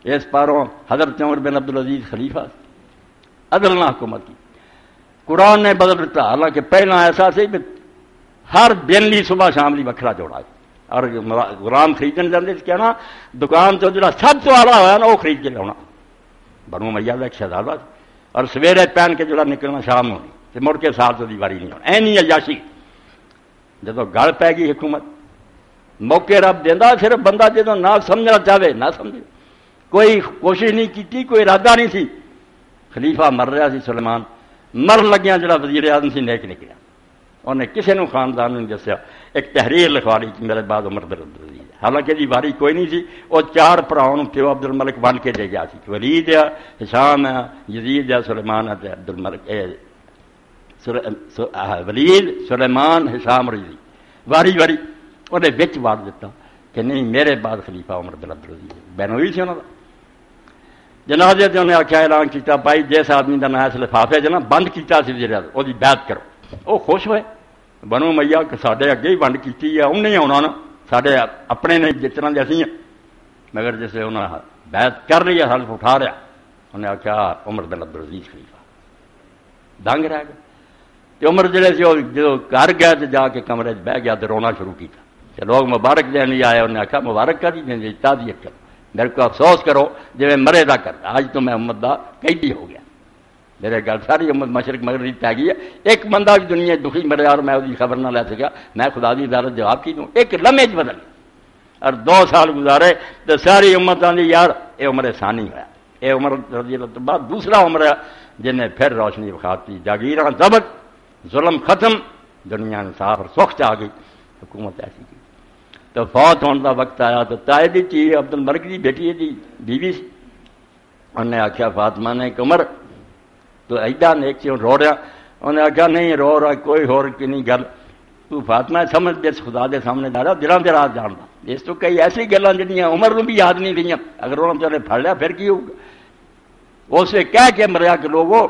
اس پاروں حضرت عمر بن عبدالعزیز خلیفہ عدل نہ حکومت کی قرآن نے بدل دیتا حالانکہ پہلا ایسا سی کہ ہر دن لی صبح شام لی وکھرا جوڑا اور غلام خریدن جاندے کہنا دکان تو جڑا سب تو اعلیٰ ہوا نا وہ خرید کے لاؤنا بنو امیہ کا ایک شہزادہ اور سویرے پہن کے جڑا نکلنا شام ہونی تے مڑ کے سال تو دیواری نہیں ہونا اینی عیاشی جدو گل پی گئی حکومت موقع رب دینا صرف بندہ جدو نہ سمجھنا چاہے نہ سمجھے کوئی کوشش نہیں کی کوئی ارادہ نہیں سی خلیفہ مر رہا سی سلیمان مر لگیا جڑا وزیر اعظم سی نیک نکلیا انہیں کسی نے خاندان نے دسیا ایک تحریر لکھوا لی کہ میرے بعد عمر بن عبدالعزیز حالانکہ جی واری کوئی نہیں سی وہ چار بھراؤں پیو عبد الملک بن کے دے گیا سی ولید ہے ہشام ہے یزید ہے سلیمان ہے عبد الملک ولید سلیمان ہشام اور یزید واری واری انہیں بچ وار دیتا کہ نہیں میرے بعد خلیفہ عمر بن عبدالعزیز بہنوئی سی انہوں کا جنازے سے انہیں آخیا اعلان کیا بھائی جس آدمی کا نام اس لفافے جو نا بند کیا وہ بیعت کرو وہ خوش ہوئے بنو امیہ کہ سارے اگے ہی بند کی ہے انہیں ہی آنا نا سارے اپنے نے جس طرح جیسی ہیں مگر جیسے انہیں بیعت کر رہی ہے حلف اٹھا رہا انہیں آخیا عمر بن عبدالعزیز خلیفہ دنگ رہ گئے تو عمر جڑے سے جو گھر گئے تو جا کے کمرے بہ گیا تو رونا شروع کیا کہ لوگ مبارک دین نہیں آئے انہیں آخیا مبارک کا نہیں تعزیت کرو میرے کو افسوس کرو جی میں مرے دا کر آج تو میں امت دا قیدی ہو گیا میرے گل ساری امت مشرق مغرب پی گئی ہے ایک بندہ بھی دنیا دکھی مرے اور میں وہی خبر نہ لے سکیا میں خدا دی عدالت جواب کی دوں ایک لمحے بدل اور 2 سال گزارے تو ساری امت آدھی یار یہ عمر ثانی ہوا یہ عمر رضی اللہ بعد دوسرا عمر ہے جن نے پھر روشنی بخاتی جاگیراں ضبط ظلم ختم دنیا انصاف اور سخت آ گئی حکومت ایسی کی تو فوت ہونے کا وقت آیا تو تائے دی چی عبد الملک دی بیٹی دی بیوی سی انہیں آخیا فاطمہ نے کہ عمر تو ایڈا نیک سی رو رہا انہیں آخیا نہیں رو رہا کوئی ہور کی نہیں گل تو فاطمہ سمجھ جس خدا دے سامنے جا رہا دلوں کے راز جانتا اس تو کئی ایسی گلاں جہاں عمر نو بھی یاد نہیں رہی اگر انہوں نے پڑ لیا پھر کی ہوگا اس سے کہہ کے مریا کہ لوگوں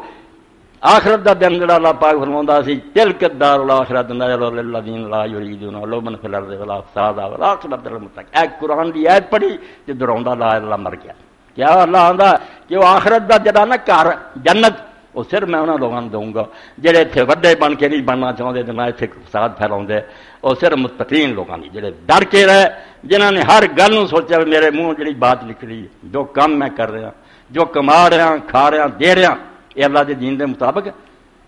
آخرت دا دن جڑا اللہ پاک فرماوندا سی تلک الدار الاخرۃ نجعلها للذین لا یریدون علوا فی الارض ولا فسادا والعاقبۃ للمتقین۔ اے قرآن دی ایت پڑھی تے دراوندا لا اللہ مر گیا۔ کیا اللہ آندا کہ وہ آخرت دا جڑا نا گھر جنت وہ صرف میں انہاں لوگاں دوں گا جڑے اتنے وڈے بن کے نہیں بننا چاہتے تے نہ اتنے فساد پھیلاؤندے، وہ صرف متقین لوگاں دی جڑے ڈر کے رہے، جنہاں نے ہر گل نوں سوچا میرے منہ جڑی بات نکل رہی ہے، جو کام میں کر رہا، جو کما رہا، کھا رہا، دے رہا، یہ اللہ کے دین کے مطابق،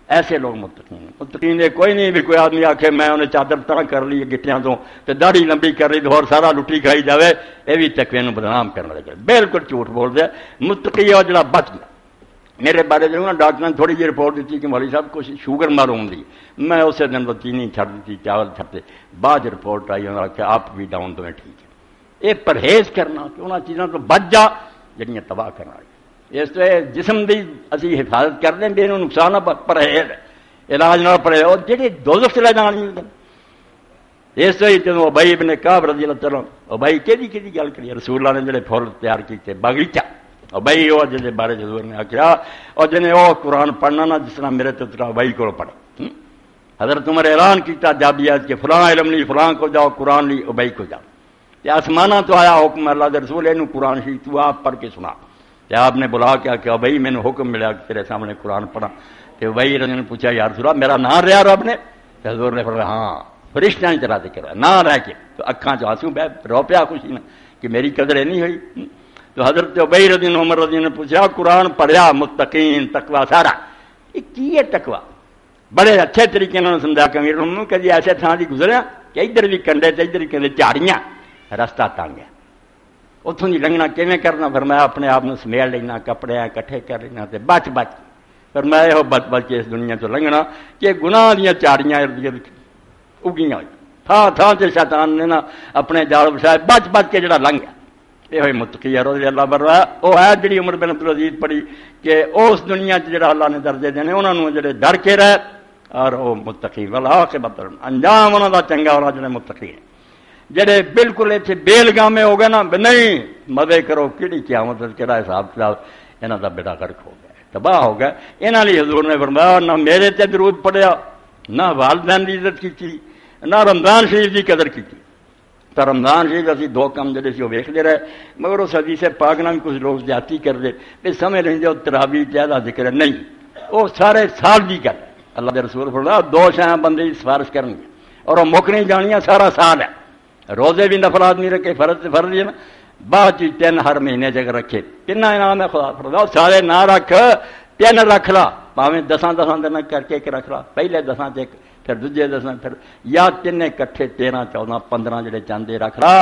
ایسے لوگ متقین ہیں۔ متقین یہ کوئی نہیں بھی کوئی آدمی آکھے میں انہیں چادر طرح کر لی گٹیاں تو داڑھی لمبی کر لی تو اور سارا لٹی کھائی جاوے، یہ بھی تقوی نوں بدنام کرنے لگے، بالکل جھوٹ بول دے۔ متقی اور جڑا بچ گیا، میرے بارے جو نا ڈاکٹر نے تھوڑی جی رپورٹ دیتی کہ مولوی صاحب کچھ شوگر معلوم دی، میں اسی دن وہ چینی چھڈ دیتی، چاول چھڈتے، بعد رپورٹ آئی انہوں نے آخیا آپ بھی ڈاؤن تو ٹھیک ہے۔ یہ پرہیز کرنا کہ انہوں چیزوں تو بچ جا جڑیاں تباہ کرنا، اس طرح جسم کی اسی حفاظت کرتے ہیں، یہ نقصان پرہیز علاج نہ پڑے اور جہے دوزخ چلے جان۔ اس طرح جب ابئی ابن کعب رضی اللہ عنہ، ابئی کہڑی گل کری، رسول اللہ نے جڑے پھول تیار کیتے باغیچہ، ابئی وہ جہاں بارے حضور نے آخیا اور جنہیں وہ قرآن پڑھنا نہ جس طرح میرے تو ابئی کو پڑھے، حضرت عمر اعلان کیتا جابیات کہ فلاں علم لی فلاں کو جاؤ، قرآن لی ابئی کو جاؤ۔ آسمانہ تو آیا حکم اللہ کے رسول یہ قرآن شریف تو آپ پڑھ کے سنا، آپ نے بلا کے کہ ابئی میں نے حکم ملا کہ تیرے سامنے قرآن پڑھا، کہ وہی رضی نے پوچھا یا رسول اللہ میرا نام رہا رب نے؟ حضور نے فرمایا ہاں فرشتہ نے چلا ذکر نہ رہ کے، تو اکھاں چ آنسو بہ رو پیا خوشی نہ کہ میری قدر نہیں ہوئی۔ تو حضرت ابئی رضی عمر رضی نے پوچھا قرآن پڑھیا متقین تقوی سارا، یہ کی ہے تقوی؟ بڑے اچھے طریقے نے سمجھا کہ امیر المومنین کہ جی ایسے تھان دی گزریا کہ ادھر بھی کنڈے تے ادھر بھی کنڈے جھاڑیاں، رستہ تنگ ہے، اتوں دی لنگنا کیویں کرنا؟ فرمایا اپنے آپ نوں سمیل لینا، کپڑے کٹھے کر لینا تے بچ بچ، فرمایا ہو بچ بچ کے اس دنیا تو لنگنا کہ گناہ دیاں چاڑیاں ارد گرد اگیاں ہوئی، تھان تھان سے شیطان نے نا اپنے جال بچھائے، بچ بچ کے جڑا لنگ گیا۔ یہ ہوئی متقی رضی اللہ برا، وہ ہے جڑی عمر بن عبدالعزیز پڑھی کہ اس دنیا جڑا اللہ نے درجے دینے انہوں نے جڑے ڈر کے رہے اور وہ متقی والعاقبۃ انجام انہوں دا چنگا ہونا جڑے متقی ہیں۔ جڑے بالکل اتنے بیلگامے ہو گئے نا نہیں مزے کرو کیڑی قیامت کہڑا حساب کتاب، انہوں دا بیڑا غرق ہو گیا، تباہ ہو گیا۔ انہاں لیے حضور نے فرمایا نہ میرے تے درود پڑھیا، نہ والدین کی عزت کی، نہ رمضان شریف کی قدر کی۔ تو رمضان شریف اسی دو کام جڑے سی وہ ویکھتے رہے، مگر اس حدیث پاک نال کچھ لوگ زیادتی کرتے بھی سمجھ لیں جو تراویح زیادہ ذکر ہے، نہیں وہ سارے سال کی گل۔ اللہ کے رسول فرمایا دو شیاں بندے کی سفارش کریں گے اور وہ مک نہیں جانیاں، سارا سال ہے۔ روزے بھی نفل آدمی رکھے فرض ہی نا، بعد چیز 3 ہر مہینے جگہ رکھے، تین انعام ہے خدا فرمایا سارے نہ رکھ، 3 رکھ لا، پاویں 10 دن کر کے ایک رکھ لا، پہلے 10 تے پھر دوجے 10 پھر یا 3 کٹھے 13 14 15 جڑے چاندے رکھ لا،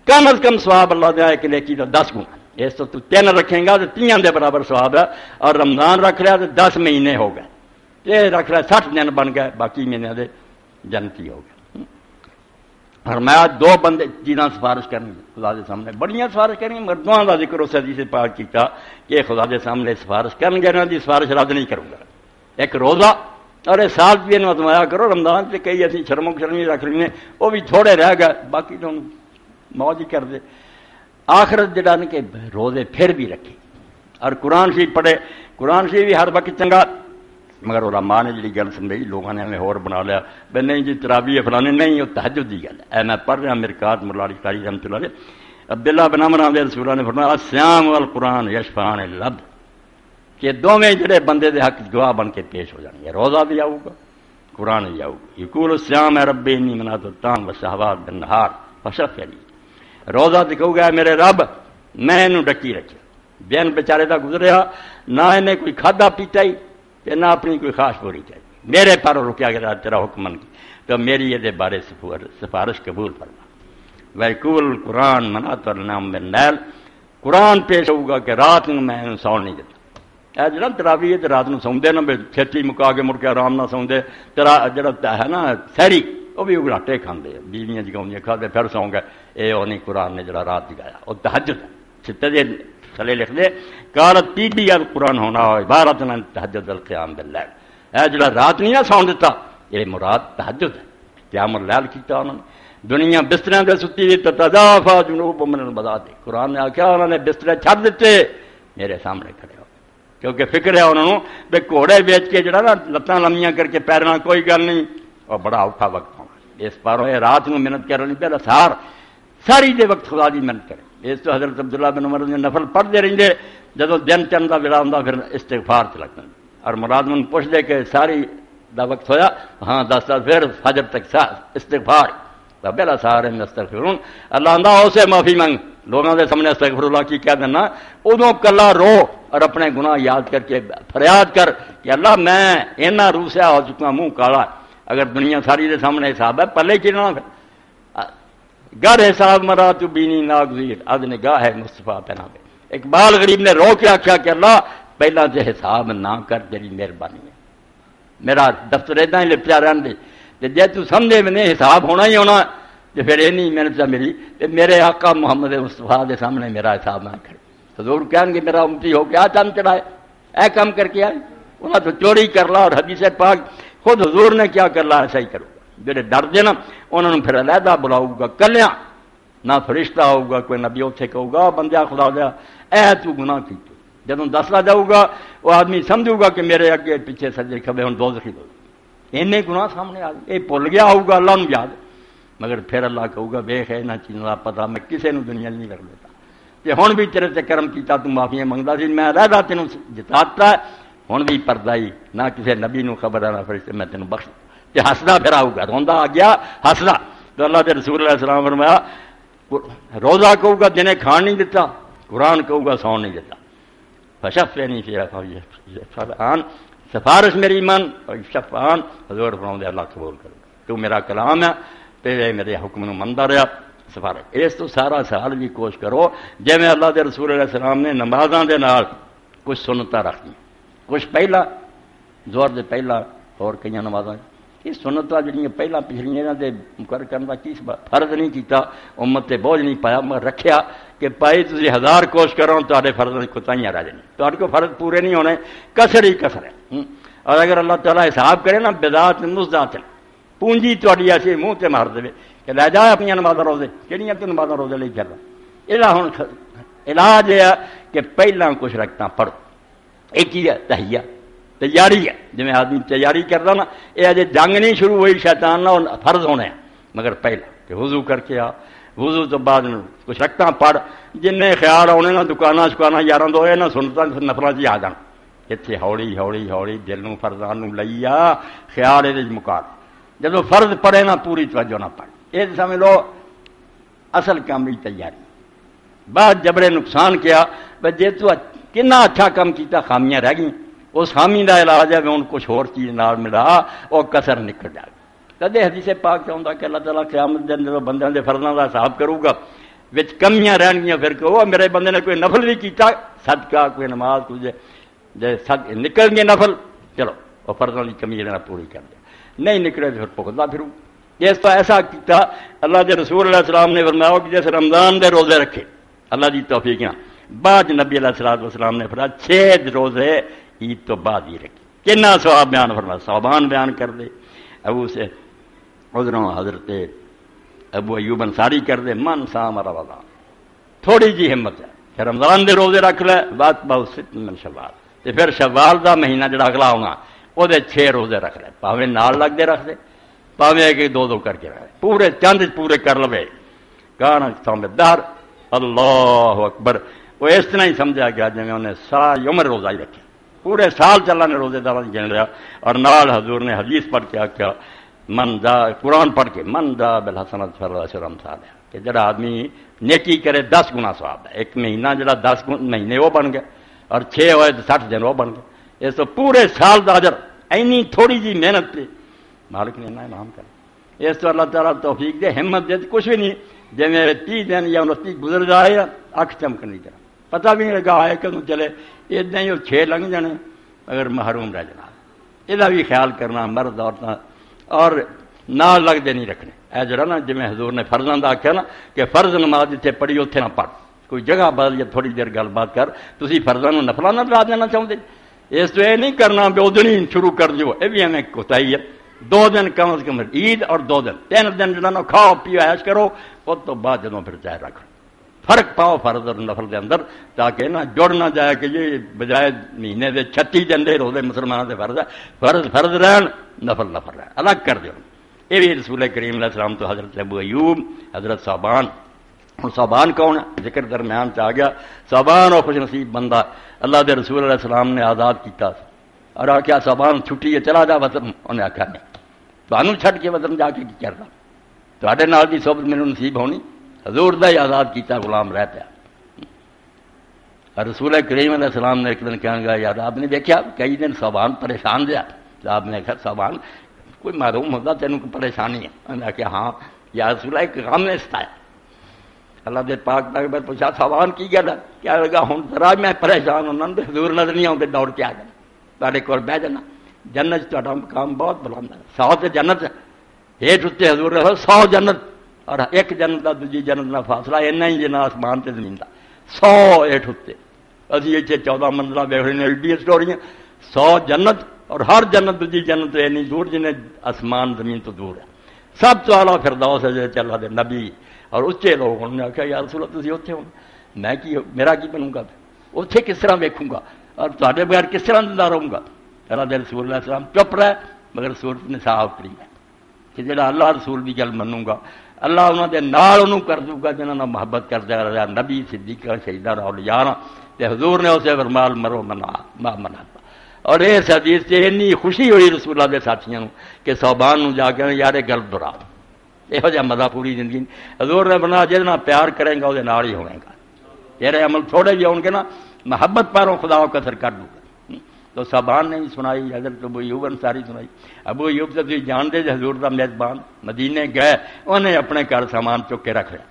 کم از کم ثواب اللہ دے ایک نیکی دا 10 گنا۔ اس تو 3 رکھیں گا تو 3 دے برابر ثواب ہے، اور رمضان رکھ لیا تو 10 مہینے ہو گئے، یہ رکھ لیا 60 دن بن گئے، باقی مہینے دے جنتی ہو گئے۔ فرمایا 2 بندے جنہاں سفارش کرنی خدا دے سامنے، بڑیاں سفارش کرنی، مردوں کا ذکر اس حدیث پاک کیتا کہ خدا دے سامنے سفارش کرن گے، انہاں دی سفارش رد نہیں کروں گا۔ ایک روزہ اور سال بھی اتمایا کرو، رمضان سے کئی ایسی شرم و شرمی رکھ لینے، وہ بھی تھوڑے رہ گئے، باقی تو موج ہی کر دے۔ آخرت جڑا نا کہ روزے پھر بھی رکھے اور قرآن شریف پڑھے، قرآن شریف بھی ہر وقت چنگا، مگر علماء نے جڑی گل سمجھی لوگوں نے ہمیں اور بنا لیا بے نہیں جی تراویح فلانے نہیں، وہ تہجد دی گل ہے۔ میں پڑھ رہا مرکات ملا قاری رحمۃ اللہ علیہ، عبداللہ بن عمر علیہ رسول اللہ نے فرمایا الصیام والقرآن یشفعان العبد، کہ دونوں جڑے بندے دے حق گواہ بن کے پیش ہو جائیں گے، روزہ بھی آؤ گا قرآن بھی آؤ گا۔ یقول الصیام ربی انی منعت الطعام والشہوات بالنہار فشفع لی، روزہ تو کہو گا میرے رب میں انہوں ڈکی رکھیا، دن بیچارے دا گزریا نہ انہیں کوئی کھادا پیتا ہی نہ اپنی کوئی خواہش پوری چاہیے، میرے پر رکیا گیا تیرا حکم من کی، تو میری یہ بارے سفارش قبول فرما۔ ویقول قرآن منعت النوم باللیل، قرآن پیش ہوگا کہ رات میں انہوں سون نہیں دیتا۔ اے جڑا تراویح تے رات نوں سوندے نا چھتی مکا کے مڑ کے آرام نہ سوندے، تیرا جڑا ہے نا سحری وہ بھی اگڑاٹے کھاندے، بیویاں جگاؤندیاں کھاندے پھر سو گئے، اے وہ نہیں قرآن نے جڑا رات جگایا، وہ تہجد چھتے دے تھلے لکھ دے قالت بی بی القرآن ہونا ہو عبارت عن تہجد القیام باللیل، اے جڑا رات نہیں نہ سون دیتا یہ مراد تہجد ہے، قیام اللیل کیتا انہوں نے۔ دنیا بستروں دے ستی ہوئی تتجافا جنوبهم من المضاجع، قرآن نے آخیا انہوں نے بسترے چھڈ دیتے میرے سامنے کھڑے ہو، کیونکہ فکر ہے انہوں نے بھی گھوڑے بیچ کے جڑا نا لتاں لمیاں کر کے پیرنا کوئی گل نہیں، اور بڑا اوکھا وقت ہونا اس پاروں یہ رات کو محنت کرنی پہلے ساری دے وقت خدا دی محنت کرے. اس تو حضرت عبداللہ بن عمر نے نفل پڑھتے رہتے، جدو دن چند کا ویلا ہوں پھر استغفار چ لگتا، اور مراد من پوچھ دے کہ ساری دا وقت ہویا، ہاں 10 پھر فجر تک استغفار پہلا سارے میں استغفرون اللہ آندا اسے معافی منگ، لوگوں کے سامنے استغفر اللہ کی کہہ دینا، ادو کلا رو اور اپنے گناہ یاد کر کے فریاد کر کہ اللہ میں اینا روسیا ہو چکا منہ کالا، اگر دنیا ساری دے سامنے حساب ہے پلے کی نہ گر حساب مرا تو بینی ناگزیر اد نگاہ ہے مصطفیٰ پہنا پہ. اقبال غریب نے رو کے آخیا کہ اللہ پہلا سے حساب نہ کر، تیری مہربانی ہے، میرا دفتر اتنا ہی لپٹا رہن دے، جی تو سمجھے میں نے حساب ہونا ہی ہونا تو پھر یہ نہیں محنت میری میرے آقا محمد مصطفیٰ کے سامنے میرا حساب نہ کرے. حضور کہیں گے میرا امتی ہو کے چند چڑھائے اے کام کر کے آئے، انہیں تو چوری کر لا، اور حدیث پاک خود حضور نے کیا کر لا ایسا ہی کرو. جڑے ڈر دے نا انہوں نے پھر علیحدہ بلاؤ گا کلیاں، نہ فرشتہ ہوگا کوئی نبی اتنے کہو گا بندہ خدا دیا اے تو گناہ کی، جب دسلا جاؤ گا وہ آدمی سمجھو گا کہ میرے اگے پیچھے سجے کھبے ہوں دوزخی دو اینے گناہ سامنے آ گئے، یہ بھول گیا ہوگا اللہ نو یاد، مگر پھر اللہ کہو گا ویخ ہے یہاں چیزوں کا پتا میں کسی نے دنیا نہیں رکھ دیتا، کہ ہوں بھی تیرے سے کرم کیتا تو معافیاں منگتا سی، میں علیحدہ تینوں جتاتا ہوں بھی پردہ ہی نہ کسی نبی نو خبر ہے نہ فرشتے میں تینوں بخش تے ہسدا پھر آؤ گا، روندا آ گیا ہسدا. تو اللہ کے رسول علیہ السلام فرمایا روزہ کہو گا جنہیں کھان نہیں دیتا، قرآن کہو گا سون نہیں دیتا، فشفعنی فی شفعان سفارش میری من اور شفعان حضور فرماؤں اللہ قبول کرو تو میرا کلام ہے تے میرے حکم نو مندا رہا سفارش. اس تو سارا سال بھی کوشش کرو جی میں اللہ کے رسول علیہ السلام نے نمازاں دے نال کچھ سنتا رکھنی، کچھ پہلا زور دے پہلا اور کئی نمازاں یہ سنتا جڑیاں پہلا پچھلیاں یہاں دے مقرر کرنے کا کی فرض نہیں کیتا، امت تے بوجھ نہیں پایا، میں رکھیا کہ پائی تھی 1000 کوشش کرو تے فرض کی کوتاہیاں رہ جانی، تے کو فرض پورے نہیں ہونے، کسر ہی کسر ہے. اور اگر اللہ تعالیٰ حساب کرے نا بدعت مزدات پونجی تاری ایسی منہ تے مار دے کہ لے جا اپنی نمازاں روزے کہڑیاں تو نمازاں روزے لے چل یہ ہوں علاج یہ ہے کہ پہلا کچھ رکھتا پڑھو. ایک چیز ہے تحیہ تیاری ہے، جی آدمی تیاری کرتا نا یہ اجے جنگ نہیں شروع ہوئی شیطان نہ فرض ہونے ہیں، مگر پہلا کہ وضو کر کے آ، وضو تو بعد کچھ رکھتا پڑھ، جن خیال آنے نہ دکاناں شکاناں یاراں دو نہ سنتا نفروں سے آ جان، اتنے ہولی ہولی ہولی دل نو فرضان لئی آ خیال یہ مکار، جب فرض پڑھے نہ پوری توجہ نہ پڑھ یہ سمجھ لو اصل کام کی تیاری. بعد جبرے نقصان کیا جی تو کنا اچھا کام کیتا خامیاں رہ گئی، اس خامی کا علاج ہے ہوں کچھ اور چیز نال ملا وہ کسر نکل جائے. کدے حدیث پاک چاہتا کہ اللہ تعالیٰ قیامت دن جب بندیاں دے فرضاں دا حساب کروں گا وچ کمیاں رہن گیاں پھر کہ میرے بندے نے کوئی نفل بھی کیتا صدقہ کوئی نماز کچھ جے نکل گئے نفل چلو وہ فرضاں کی کمی لینا پوری کر دیا، نہیں نکلے تو پھر پکڑتا پھروں. اس تو ایسا کیتا اللہ کے رسول علیہ السلام نے فرمایا کہ جیسے رمضان دے روزے رکھے اللہ دی توفیق نہ بعد نبی علیہ السلام نے فرمایا 6 روزے عید تو بعد ہی رکھی، کتنا ثواب بیان فرمایا، صوبان بیان کر دے ابو سے ادھروں حضرت ابو ایوب انصاری کر دے من سام رمضان تھوڑی جی ہمت ہے کہ رمضان دے روزے رکھ لے بات بہت ست من شوال تے پھر شوال دا مہینہ جڑا اگلا ہونا وہ 6 روزے رکھ لے، پاویں نال لگ دے رکھ دے پاویں کہ 2 کر کے رکھ پورے چند پورے کر لوے گانا سمجھدار اللہ اکبر. وہ اس طرح ہی سمجھا گیا جی انہیں ساری عمر روزہ ہی رکھے، پورے سال چلا نے روزے دار گن لیا. اور نال حضور نے حدیث پڑھ کے آخیا من دا قرآن پڑھ کے من دا بالحسنۃ فلہ امثالھا کہ جڑا آدمی نیکی کرے 10 گنا ثواب ہے. ایک مہینہ جڑا 10 مہینے وہ بن گیا اور 6 ہوئے تو 60 دن وہ بن گئے. اس تو پورے سال دا اجر اینی تھوڑی جی محنت پہ مالک نے انعام کر. اس تو اللہ تعالیٰ توفیق دے ہمت دے کچھ بھی نہیں جی میرے 30 دن یا 29 گزر جائے اکھ چمکن کی طرح پتہ بھی نہیں لگا ہے کدوں چلے اتنا ہی 6 لنگ جانے اگر محروم رہ جانا. یہ بھی خیال کرنا مرد عورتیں اور نال لگتے نہیں رکھنے. اے جڑا نا جی حضور نے فرضاں دا آخیا نا کہ فرض نماز جتنے پڑھی اتنے نہ پڑھ، کوئی جگہ بدل یا تھوڑی دیر گل بات کر تھی فرضاں نفلاں نہ لا دینا چاہتے. اس تو یہ نہیں کرنا بھی ادھر ہی شروع کر دیو، یہ بھی ہمیں کوتاہی ہے. 2 دن کم از کم عید اور 2 دن 3 دن جہاں کھاؤ پیو عیش کرو، اس تو بعد جدوں پھر چاہے رکھ فرق پاؤ فرض اور نفل کے اندر، تاکہ نہ جڑ نہ جائے کہ یہ بجائے مہینے دے 36 جنڈے روزے مسلمانوں کے فرض ہے، فرض رہن، نفل رہن، الگ کر دو۔ یہ بھی رسول کریم علیہ السلام تو حضرت ابو ایوب، حضرت صوبان۔ ہوں صوبان کون ہے؟ ذکر درمیان سے آ گیا۔ صوبان اور خوش نصیب بندہ اللہ دے رسول علیہ السلام نے آزاد کیتا اور آخیا صوبان چھٹی ہے چلا جا وطن، انہیں آخیا نہیں تمہوں چھڈ کے وطن جا کے کی کرنا، تواڈے نال دی صحبت مینوں نصیب ہونی، حضور دا ہی آزاد کیتا غلام رہ پیا۔ اور رسول کریم علیہ السلام نے ایک دن کہنے گا یار آپ نے دیکھا کئی دن صوبان پریشان دیا، تو آپ نے کہا صوبان کوئی معلوم ہوتا تینوں کوئی پریشانی ہے؟ انہوں نے کہا ہاں یا رسول اللہ ایک غم نے ستایا۔ اللہ دے پاک پیغمبر پوچھا صوبان کی گل ہے؟ کیا لگا ہوں ذرا میں پریشان ہونا، حضور نظر نہیں آتے دوڑ کے آ گئے تھوڑے کول بہ جانا، جنت تہاڈا مقام بہت بلند ہے، 100 تے جنت ہیٹھ اتنے حضور رہو 100 جنت، اور ایک جنت کا دوجی جنت کا فاصلہ اینا ہی جنا آسمان تے زمین کا 100 ہیٹھ اتنے۔ ابھی اتنے 14 منزلہ ویخ رہے ہیں ایڈیاں سٹوریاں، 100 جنت اور ہر جنت دوجی جنت تو اینی دور جنہیں آسمان زمین تو دور ہے۔ سب تو اعلیٰ فردوس ہے جیسے اللہ دے نبی اور اچے لوگ، انہوں نے آخیا یا رسول اللہ تسی اتنے ہو، میں کی میرا کی بنوں گا، اتنے کس طرح ویکھوں گا اور تواڈے بغیر کس طرح زندہ رہوں گا؟ اللہ دے رسول اللہ السلام چپ رہے، مگر سورت نے صاف اتری ہے کہ جڑا اللہ رسول کی گل منوں گا اللہ انہوں دے نال انہوں کر دوں گا جنہوں نے محبت کرتا رہا، نبی صدیقہ شہیدہ اولیاء تے حضور نے اسے فرمال مرو منا منا۔ اور اس حدیث سے اتنی خوشی ہوئی رسول اللہ کے ساتھیوں کہ صوبان نو جا کے یار گل دہرا، یہو جہا مزہ پوری زندگی حضور نے بنا جہاں پیار کرے گا وہ ہی ہوئے گا، تیرے عمل تھوڑے بھی ہون گے نا محبت پاروں خدا کو کثر کر دوں گا۔ تو صوبان نے بھی سنائی، حضرت ابو ایوب انصاری سنائی۔ ابو ایوب سے تھی جانتے جی حضور دا میزبان مدینے گئے، انہیں اپنے گھر سامان چک کے رکھ لیا،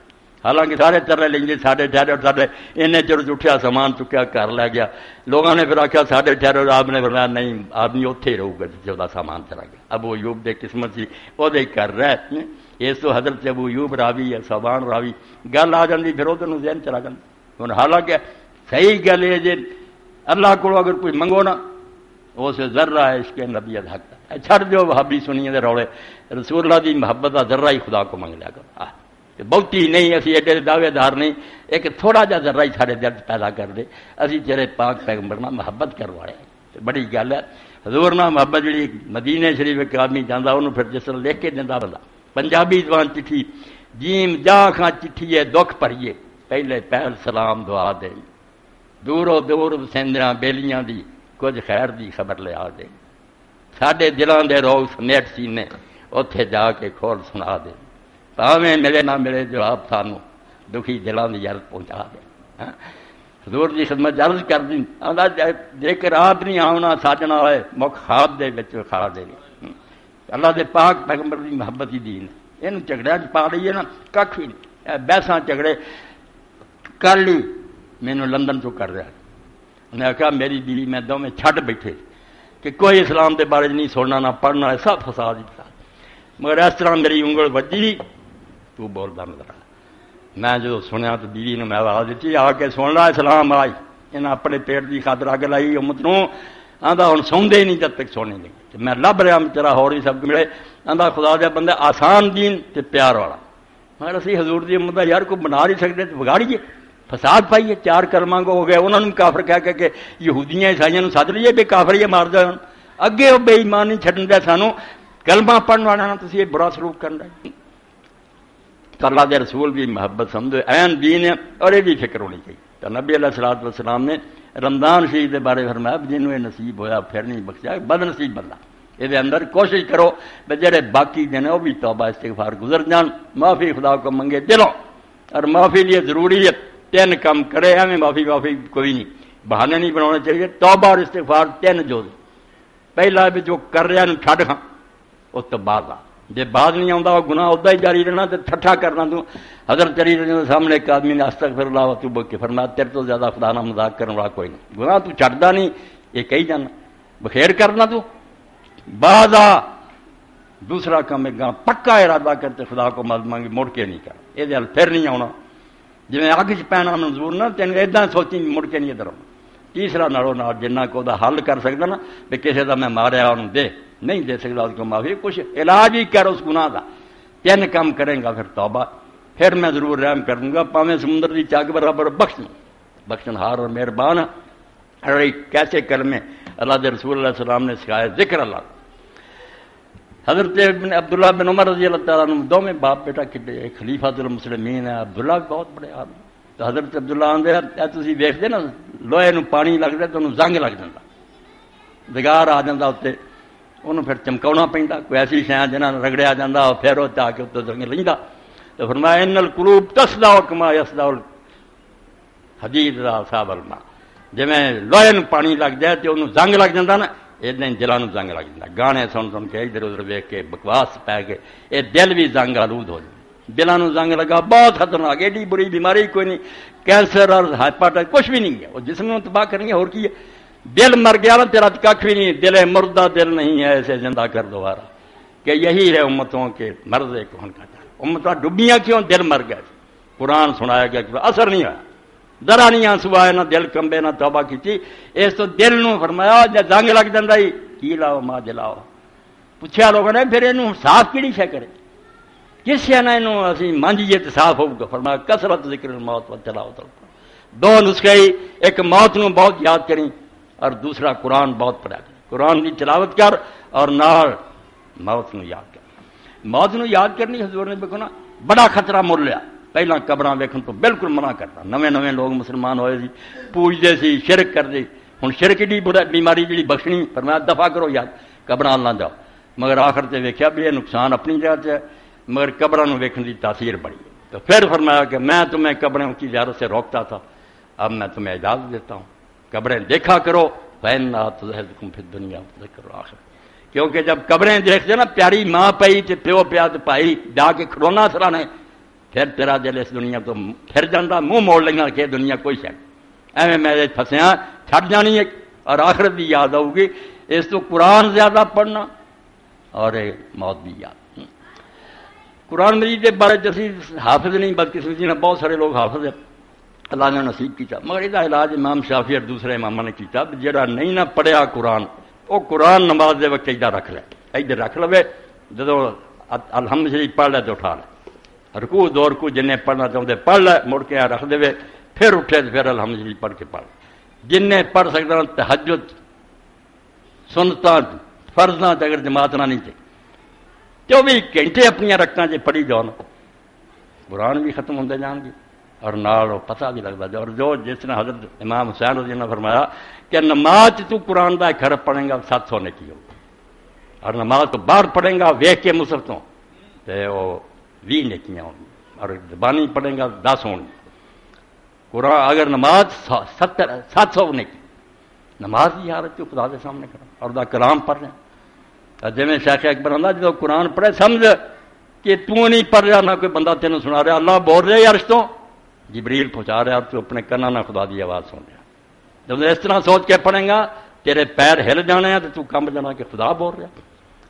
حالانکہ سارے ترے لیں گے ساڑھے ٹھہرے اور ساڑھے انہیں چر اٹھیا سامان چکیا گھر لے گیا، لوگوں نے پھر آخیا ساڑھے ٹھہرے اور آپ نے فرمایا نہیں آدمی اتنے ہی رہے گا جتنے وہ سامان چلا گیا۔ ابو ایوب دے قسمت سی وہ کر رہے اس تو حضرت ابو ایوب راوی ہے صوبان راوی گل آ جاتی پھر وہ ذہن چلا جاتا۔ ہوں حالانکہ صحیح گل ہے جی اللہ کو اگر کوئی منگو نا اس ذرہ ہے عشق نبی حق چھڑ دیو وہابی سنیے دے رولے، رسول اللہ دی محبت کا ذرہ ہی خدا کو منگ لیا کرو، بہتی نہیں اسی ایڈے دعوے دار نہیں، ایک تھوڑا جا ذرہ ہی سارے دل پیدا کر دے، اسی تیرے پاک پیغمبر نہ محبت کروا رہے ہیں، بڑی گل ہے۔ حضور نہ محبت جی مدینے شریف ایک آدمی جانا انہوں پھر جس طرح لکھ کے دینا بندہ پنجابی زبان چٹھی جیم جا خاں چٹھی ہے دکھ بھریے پہلے پہل سلام دعا دے، دوروں دور سیندراں بیلیاں دی کچھ خیر دی خبر لے آ دے، ساڈے دلاں دے روگ سمیٹ سینے اتھے جا کے کھول سنا دے، پاویں ملے نہ ملے جواب سانو دکھی دلاں دی یاد پہنچا دے۔ حضور دی خدمت عرض کر دی جے کہ رات نہیں آونا ساجنا ہوئے مکھ خواب دے وچ کھا دے، اللہ دے پاک پیغمبر دی محبت ہی دین یہ جھگڑے پا لئیے نا کھ بھی نہیں، بحثاں جھگڑے کر لی مینوں لندن چو کر رہا، انہیں آخیا میری بیوی میں دونوں چھڈ بیٹھے کہ کوئی اسلام کے بارے نہیں سننا نہ پڑھنا ہے، سب فساد ہی فساد، مگر اس طرح میری انگل وجی تو بولتا نظر آیا۔ میں جب سنیا تو بیوی نے میں آواز دیتی آ کے سن لا اسلام آئی، انہیں اپنے پیٹ کی خاطر اگ لائی امت نو، آدھا ہوں سوندے نہیں جب تک سونے نہیں، میں لب رہا تیرا ہو رہی سب ملے، آدھا خدا دے بندے آسان دین تے پیار والا، مگر اسی حضور دی امت یار کو بنا نہیں سکتے تو بگاڑیے، فساد پائیے، 4 کلمہ کو ہو گئے انہوں نے کافر کہہ کہ یہودیاں عیسائیوں سد لیے بے کافر یہ مار دے، اگے وہ بے ایمان نہیں چھڈن دے سانو کلمہ پڑھن والا نا تسی یہ برا سلوک کرن دے۔ تو اللہ دے رسول بھی محبت سمجھو عین دین ہے اور یہ بھی فکر ہونی چاہیے۔ تو نبی علیہ الصلوۃ والسلام نے رمضان شریف کے بارے فرمایا جنہوں یہ نصیب ہویا پھر نہیں بخشیا بد نصیب بندہ، یہ اندر کوشش کرو کہ جڑے باقی دن وہ بھی توبہ استغفار گزر جان، معافی خدا کو منگے دلوں، اور معافی لیے ضروری ہے 3 کام کرے، ہمیں معافی کوئی نہیں، بہانے نہیں بنانے چاہیے، توبہ اور استغفار 3 جو پہلا بھی جو کر رہا چھڈ ہاں اس تو بعد آ، جی بعد نہیں آتا وہ گناہ ادا ہی جاری رہنا تو ٹھٹھا کرنا تو حضرت علی رضی اللہ عنہ سامنے ایک آدمی نے استغفر اللہ وتوب کے فرمایا تیرے تو زیادہ خدا نہ مذاق کرنے والا کوئی نہیں، گناہ تو چھڈدا نہیں یہ کہی جانا بخیر کرنا تو بعد آ، دوسرا کام ایک پکا ارادہ کرتے خدا کو مدد مانگی مڑ کے نہیں کر، یہ پھر نہیں آنا، جی اگ چ پینا منظور نہ تین ادا سوچی مڑ کے نہیں ادھر آنا۔ تیسرا نالوں جنہ کو حل کر سکتا نا بھی کسی کا میں ماریا انہوں دے نہیں دے سکتا اس کو معافی، کچھ علاج ہی کر اس گناہ کا، 3 کام کریں گا پھر توبہ پھر میں ضرور رحم کر دوں گا، پاویں سمندر کی چاک برابر بخشن ہار اور مہربان۔ کیسے کلمے اللہ دے رسول اللہ علیہ السلام نے سکھائے، ذکر اللہ۔ حضرت عبداللہ بن عمر رضی اللہ تعالیٰ عنہ دونوں باپ بیٹا کھڈے، خلیفۃ المسلمین ہے، عبداللہ بھی بہت بڑے آدمی۔ تو حضرت عبداللہ آندے تسی ویکھدے نا لوہے نو پانی لگدا تو انہوں زنگ لگ جاندا، دگار آ جاندا اتنے، انہوں پھر چمکاؤنا پیندا، کوئی ایسی شے جنہاں نال رگڑیا جاندا پھر وہ آ کے اتنے زنگ لیندا۔ تو فرمایا ان القلوب تصدع کما یصدع الحدید اذا اصاب الماء، جویں لوہے نو پانی لگ جائے تو انہوں زنگ لگ جاندا نا، ادھر دلوں نو زنگ لگ جاندا، گانے سن کے ادھر ادھر ویکھ کے بکواس پی کے یہ دل بھی زنگ آلود ہو جائے۔ دلوں نو زنگ لگا بہت خطرناک، ایڈی بری بیماری کوئی نہیں، کینسر اور ہیپاٹائٹس کچھ بھی نہیں ہے، وہ جسم کو تباہ کریں گے اور کی ہے۔ دل مر گیا نا تیرا کھ بھی نہیں، دل مردہ دل نہیں ہے، اسے زندہ کر دوبارہ، کہ یہی ہے امتوں کے مرض کون کا جان۔ امتیں ڈبیاں کیوں؟ دل مر گیا، قرآن سنایا گیا، اثر نہیں ہوا، ذرا نہیں آنسو آئے، نہ دل کمبے، نہ توبہ کی۔ اس تو دل نو فرمایا جب زنگ لگ جاتا ہی کی لاؤ ماں جلاؤ، پوچھا لوگوں نے پھر یہ صاف کہڑی شے کرے، کس شے نہ اسی مانجیے تو صاف ہوگا۔ فرمایا کثرت ذکر الموت و تلاوت القرآن، دو نسخے ہی، ایک موت نو بہت یاد کریں اور دوسرا قرآن بہت پڑھا کریں، قرآن کی تلاوت کر اور نال موت نو یاد کر۔ موت نو یاد کرنی حضور نے دیکھو نا بڑا خطرہ مول لیا، پہلا قبراں ویکھن تو بالکل منع کرتا، نویں لوگ مسلمان ہوئے سی، پوجتے سی، شرک کرتے، ہن شرک دی بیماری جڑی بخشنی، فرمایا دفع کرو یاد، قبراں نہ جاؤ۔ مگر آخر تے ویکھیا بھی یہ نقصان اپنی جگہ سے ہے، مگر قبراں نو ویکھن دی تاثیر بڑی، تو پھر فرمایا کہ میں تمہیں قبروں کی زیارت سے روکتا تھا، اب میں تمہیں اجازت دیتا ہوں، قبریں دیکھا کرو، فإنها تزهدكم في الدنيا وتذكر الآخرة، کیونکہ جب قبریں دیکھتے نا پیاری ماں پئی تے پیو پیا تے بھائی جا کے کھڑونا سرانے، پھر تیرا دل اس دنیا تو پھر جانا، منہ موڑ لینا کہ دنیا کوئی شے ایویں میں پھسیا چھٹ جانی ہے، اور آخرت بھی یاد آؤ گی۔ اس تو قرآن زیادہ پڑھنا اور موت بھی یاد۔ قرآن مجید کے بارے جیسی حافظ نہیں بدقسمتی نے بہت سارے لوگ حافظ ہیں، اللہ نے نصیب کیا، مگر یہ علاج امام شافعی اور دوسرے اماموں نے کیا، جڑا نہیں نہ پڑھیا قرآن وہ قرآن نماز دے وقت ادھر رکھ لے، ادھر رکھ لے، جدو الحمد شریف پڑھ لے تو اٹھا لے، رکوع دو رکوع جن پڑھنا چاہتے پڑھ لے، مڑ کے رکھ دے، پھر اٹھے تو پھر الحمد للہ پڑھ کے پڑھ، جن پڑھ سکتا تہجد سنتاں فرضاں اگر جماعت نہ نہیں تھی 24 گھنٹے اپنی رکھنا جی پڑھی جاؤ، قرآن بھی ختم ہوتے جان گے اور نال پتہ بھی لگتا جائے۔ اور جو جس نے حضرت امام حسین رضی اللہ عنہ نے فرمایا کہ نماز تو قرآن کا ایک حرف پڑھیں گا 700 نیکی ہوگی، اور نماز تو باہر پڑھیں گا ویکھ کے مصحف تو وہ 20 نیکیاں ہوں گی، اور زبانی پڑھیں گا 10 ہوں گی۔ قرآن اگر نماز 700 نیکی، نماز کی حالت کو خدا کے سامنے کرنا اور دا کلام پڑھ رہے ہیں، جی میں شیخ اکبر آتا جب قرآن پڑھے سمجھ کہ تو نہیں پڑھ رہا، نہ کوئی بندہ تینوں سنا رہا، اللہ بول رہے یا رشتوں جبریل پہنچا رہا، تو اپنے کنا نہ خدا دی آواز سن رہا۔ جب اس طرح سوچ کے پڑھیں گا تیرے پیر ہل جانے ہیں تو کمب جانا کہ خدا بول رہا،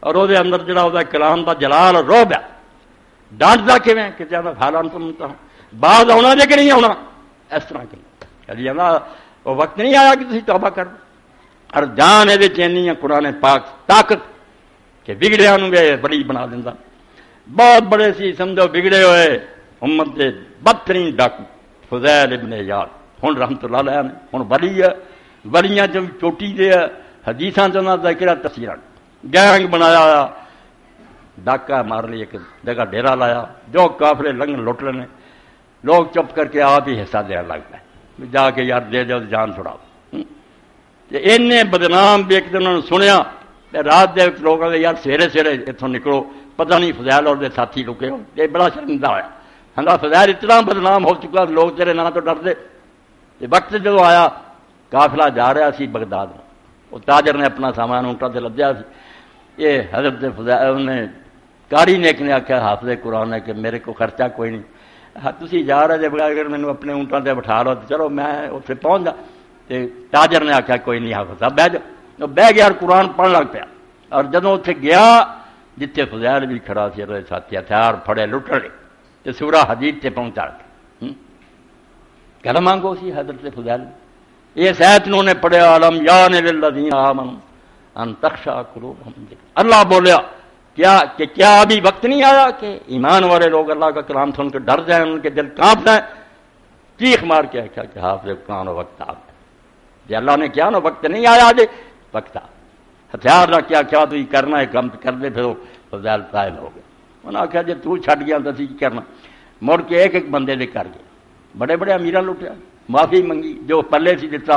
اور وہ اندر جڑا وہ کلام دا جلال اور روب ہے ڈانٹتا کیویں کہ زیادہ حالان تو منتا ہوں بعد آنا جے کہ نہیں آنا، اس طرح کہ وہ وقت نہیں آیا کہ تسی توبہ کر دو، اور جان یہ چینی ہے قرآن پاک طاقت کہ بگڑیا نو بڑی بنا دینا۔ بہت بڑے سی سمجھو بگڑے ہوئے امت کے بدترین ڈاکو فضیل ابن یار، ہوں رحمت اللہ علیہ نے ہوں ولی ہے، ولیاں چ چوٹی دے حدیثاں چ ذکر تفسیر گینگ بنایا، ڈاکہ مار لی، ایک جگہ ڈیرا لایا، جو کافرے لنگ لٹ لینے، لوگ چپ کر کے آپ ہی حصہ دینا لگتا ہے، جا کے یار دے دو جان چھڑاؤ۔ اینے بدنام بھی ایک دن انہوں نے سنیا، رات دے لوگ آگے یار سویرے سویرے اتوں نکلو، پتہ نہیں فضیل اور دے ساتھی رکے ہو، یہ بڑا شرمندہ ہوا۔ ہنگا فضیل اتنا بدنام ہو چکا لوگ تیرے نام تو ڈرتے۔ وقت جب آیا قافلہ جا رہا سی بغداد میں، وہ تاجر نے اپنا سامان اونٹا سے لدیا سی، یہ حضرت فضیل نے کاری نے ایک نے آخیا حافظ قرآن ہے کہ میرے کو خرچہ کوئی نہیں، تسی جا رہے جب اگر مینوں اپنے اونٹاں سے بٹھا لو تو چلو میں اتنے پہنچ جا۔ تاجر نے آخیا کوئی نہیں حافظ صاحب بہ جاؤ، بہ گیا اور قرآن پڑھن لگ پیا، اور جدوں اتنے گیا جتنے فضیل بھی کھڑا سی ساتھی ہتھیار پھڑے لٹڑے تو سورہ حدید سے پہنچا کے کہنا مانگو سی حضرت فضیل یہ سیت انہوں نے پڑھیا علم یان للذین آمنوا ان تخشع قلوبہم ذکر، اللہ بولیا کیا ابھی وقت نہیں آیا کہ ایمان والے لوگ اللہ کا کلام سن کے ڈر جائیں، ان کے دل کانپ جائیں؟ چیخ مار کے کیا کہ حافظ قرآن وقت آ جی اللہ نے کیا نا وقت نہیں آیا جی وقت آ ہتھیار نہ کیا تو یہ کرنا ہے کم کر دے پھر وہ فضائل طائل ہو گئے. انہوں نے آخیا جی تو چھٹ گیا تو اسی کی کرنا. مڑ کے ایک بندے نے کر گیا، بڑے بڑے امیراں لٹیا، معافی منگی جو پلے سی دتا،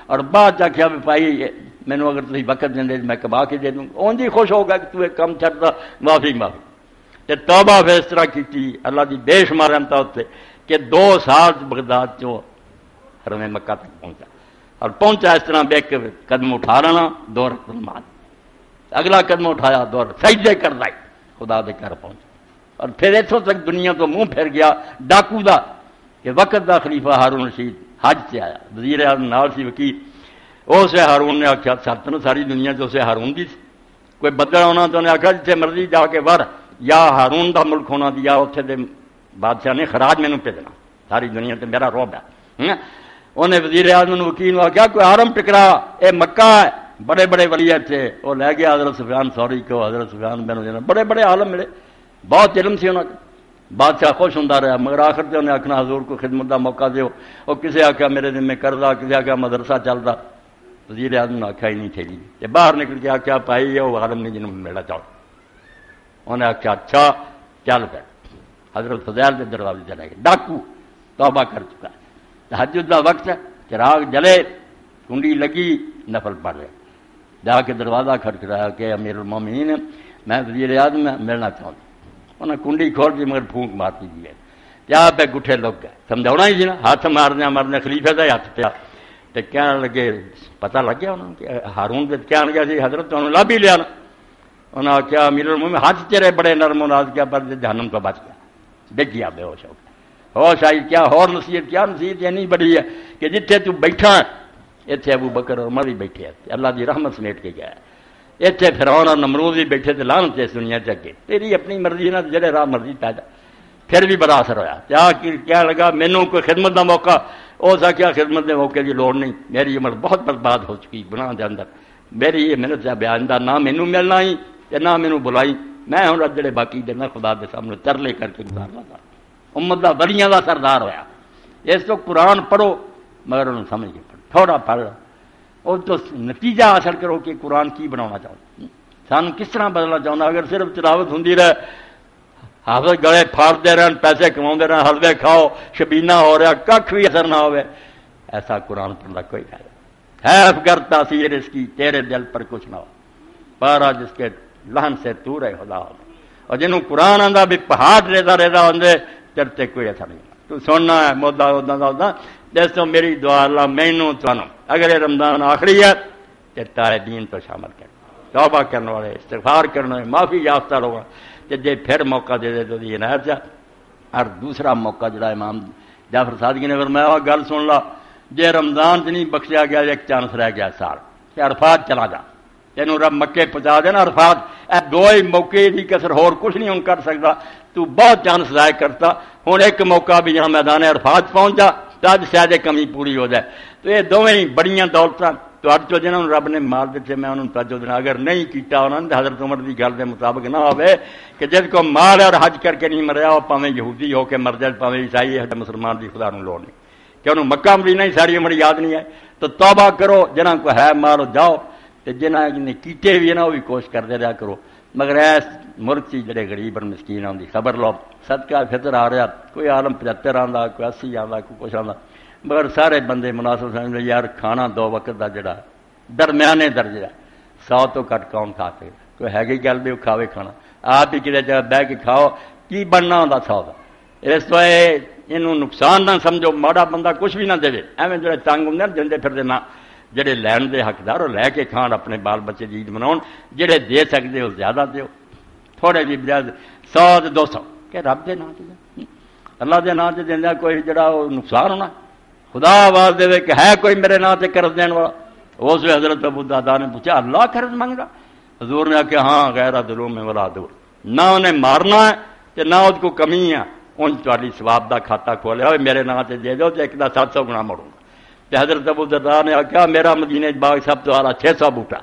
اور بعد آخیا بھی بھائی مینو اگر تھی وقت دیں میں کما کے دے دوں. اونج ہی خوش ہوگا کہ تو ایک کم چھٹتا، معافی تے توبہ پھر اس طرح کی اللہ کی بے شمار رحمت اتنے کہ 2 سال بغداد چوں حرم مکہ تک پہنچا، اور پہنچا اس طرح بے قدم اٹھا لینا 2 رکعت نماز، اگلا قدم اٹھایا 2 سجدے کر لائے خدا دے گھر پہنچا، اور پھر اتوں تک دنیا تو منہ پھر گیا ڈاکو دا کہ وقت دا خلیفہ ہارون رشید حج سے آیا، وزیر اعظم نال سی وکیل، اسے ہارون نے آخیا سلطنت ساری دنیا سے اسے ہارون دی کوئی بدل ہونا تو انہیں آخیا جتنے مرضی جا کے ور یا ہارون دا ملک ہونا دیا اتنے دے بادشاہ نے خراج مینوں بھیجنا ساری دنیا سے میرا روب ہے. انہیں وزیر اعظم وکیل نے آخیا کوئی حرم ٹکرا اے مکہ ہے، بڑے بڑے ولی تھے، وہ لے گیا حضرت سفیان ثوری کو، حضرت سفیان بن عیینہ بڑے بڑے عالم ملے، بہت علم سی انہوں نے، بادشاہ خوش ہوں رہا، مگر آخر سے انہیں آخنا حضور کو خدمت کا موقع دیو. وہ کسی آخیا میرے دن میں قرضہ، کسی آخیا مدرسہ چلتا. وزیر اعظم نے آخیا ہی نہیں تھے جی، باہر نکل کے آخیا بھائی وہ عالم نے جنہوں میرا چاہو. انہیں آخیا اچھا چل پہ حضرت فضیل کے دروازے چلے گئے، ڈاکو توبہ کر چکا ہے، تہجد کا وقت ہے، چراغ جلے، کنڈی لگی، نفل پڑھ رہے، جا کے دروازہ کھٹکھٹایا کہ امیر المومنین میں وزیر اعظم میں ملنا چاہوں. انہیں کنڈی کھول دی مگر پھونک مارتی دی ہے، کیا پہ گٹھے لگ گئے، سمجھاؤنا ہی سی نا، ہاتھ مارنے خلیفے کا ہی ہاتھ پیا. تو کہنے لگے پتہ لگ گیا انہوں کہ ہارون سے کہنے لگا سی حضرت انہوں لب ہی لیا نا. انہوں نے کیا امیر المومنین ہاتھ تیرے بڑے نرم و ناز کیا پر جہنم تو بچ گیا، ڈگ گیا بے ہوش ہو گیا. ہوش آئی کیا اور نصیحت، کیا نصیحت اینی بڑی ہے کہ جتھے تو بیٹھا اتنے ابو بکر اور عمر بھی بیٹھے ہیں، اللہ کی رحمت سمیٹ کے گیا. اتنے فرعون اور نمرود بھی بیٹھے تھے لعنت اس دنیا چکے، تیری اپنی مرضی نہ جڑے راہ مرضی پیدا. پھر بھی بڑا اثر ہوا، کیا لگا مینوں کوئی خدمت کا موقع، اس آخیا خدمت کے موقع کی لوڑ نہیں، میری عمر بہت برباد ہو چکی گناہ کے اندر، میری یہ محنت سے بیان نہ مینوں ملنا ہی نہ مینوں بلائی، میں ہوں جڑے باقی دینا خدا کے سامنے ترلے کر کے گزارنا تھا. امت کا ولیاں کا سردار ہوا. اس تو قرآن پڑھو مگر انہوں سمجھ کے پڑھو، تھوڑا پڑھ اور تو نتیجہ حاصل کرو کہ قرآن کی بنانا چاہو، سانو کس طرح بدلنا چاہنا. اگر صرف تلاوت ہوں رہے، حافظ گلے پھاڑتے رہن، پیسے کما رہن، حلوے کھاؤ، شبینہ ہو رہا، کھ بھی اثر نہ ہوئے، ایسا قرآن پڑھنا کوئی فائدہ ہے. اگر تاثیر اس کی تیرے دل پر کچھ نہ ہو، پارا جس کے لہن سے تو رہے خدا ہو. اور جنہوں قرآن آدھا بھی پہاڑ ریزا ریزا ہوندے چرتے کوئی اثر نہیں. تو سننا ہے مودا ہوتا جس تو میری دعا اللہ مینوں تانوں اگر یہ رمضان آخری ہے تو تارے دین تو شامل کر، توبہ کرنے والے، استغفار کرنے والے، معافی یافتہ لوگ، جی پھر موقع دے دے تو یہ عنایت ہے. اور دوسرا موقع جڑا امام جعفر صادقی نے فرمایا گل سن لا، جے رمضان چ نہیں بخشیا گیا ایک چانس رہ گیا سال کہ عرفات چلا جا، تینوں رب مکے پہنچا دینا. عرفات اے 2 ہی موقع کی کسر ہور کچھ نہیں ہوں کر سکتا، تو بہت چانس ضائع کرتا. ہوں ایک موقع بھی جہاں میدان عرفات پہنچ جا تج شاید کمی پوری ہو جائے. تو یہ دونوں ہی بڑیاں دولتاں تو جنہوں رب نے مال دیتے میں انہوں توجہ دینا. اگر نہیں کیتا انہوں نے حضرت عمر کی گل کے مطابق نہ ہوئے کہ جس کو مال اور حج کر کے نہیں مریا وہ پاویں یہودی ہو کے مر جائے، پاویں عیسائی ہے، مسلمان کی خدا نوں لوڑ نہیں کہ انہوں مکہ مدینہ ہی ساری عمر یاد نہیں ہے. تو توبہ کرو، جنہاں کو ہے مال جاؤ، تو جنہاں نے کیتے بھی نا وہ بھی کوشش کرتے رہا کرو. مگر ایس ملک سے جڑے غریب اور مسکین آتی خبر لو، صدقہ فطر آ رہا، کوئی عالم 75 آتا، کوئی 80 آتا، کوئی کچھ آتا، مگر سارے بندے مناسب سمجھتے یار کھانا 2 وقت کا جڑا درمیانے درجے 100 تو گھٹ کون کھا کے، کوئی ہے گی گل بھی وہ کھاوے کھانا، آپ ہی کتنے جگہ بہ کے کھاؤ، کی بننا ہوتا 100 کا. اس تو یہ نقصان نہ سمجھو، ماڑا بندہ کچھ بھی نہ دے، ایویں جڑے تنگ ہوں جلدے پھرتے نہ، جڑے لین دے حقدار وہ لے کے کھان، اپنے بال بچے عید مناؤ، جڑے دے سکتے وہ زیادہ دیو، تھوڑے جی بجائے 100 تو 200 کہ رب دے نام سے اللہ دے نام سے دینا کوئی جڑا وہ نقصان ہونا. خدا آواز دے کہ ہے کوئی میرے نام سے قرض دین والا. اس حضرت ابو دادا نے پوچھا اللہ قرض مانگ رہا؟ حضور نے کہا ہاں غیر دلوں میں ولا دور، نہ انہیں مارنا ہے کہ نہ اس کو کمی ہے، ان تاری ثواب دا کھاتا کھولیا ہوئے میرے نام سے دے دو تو ایک دا 700 گنا مڑوں گا. حضرت ابو دادا نے کہا میرا مدینہ باغ سب تو آلہ 600 بوٹا،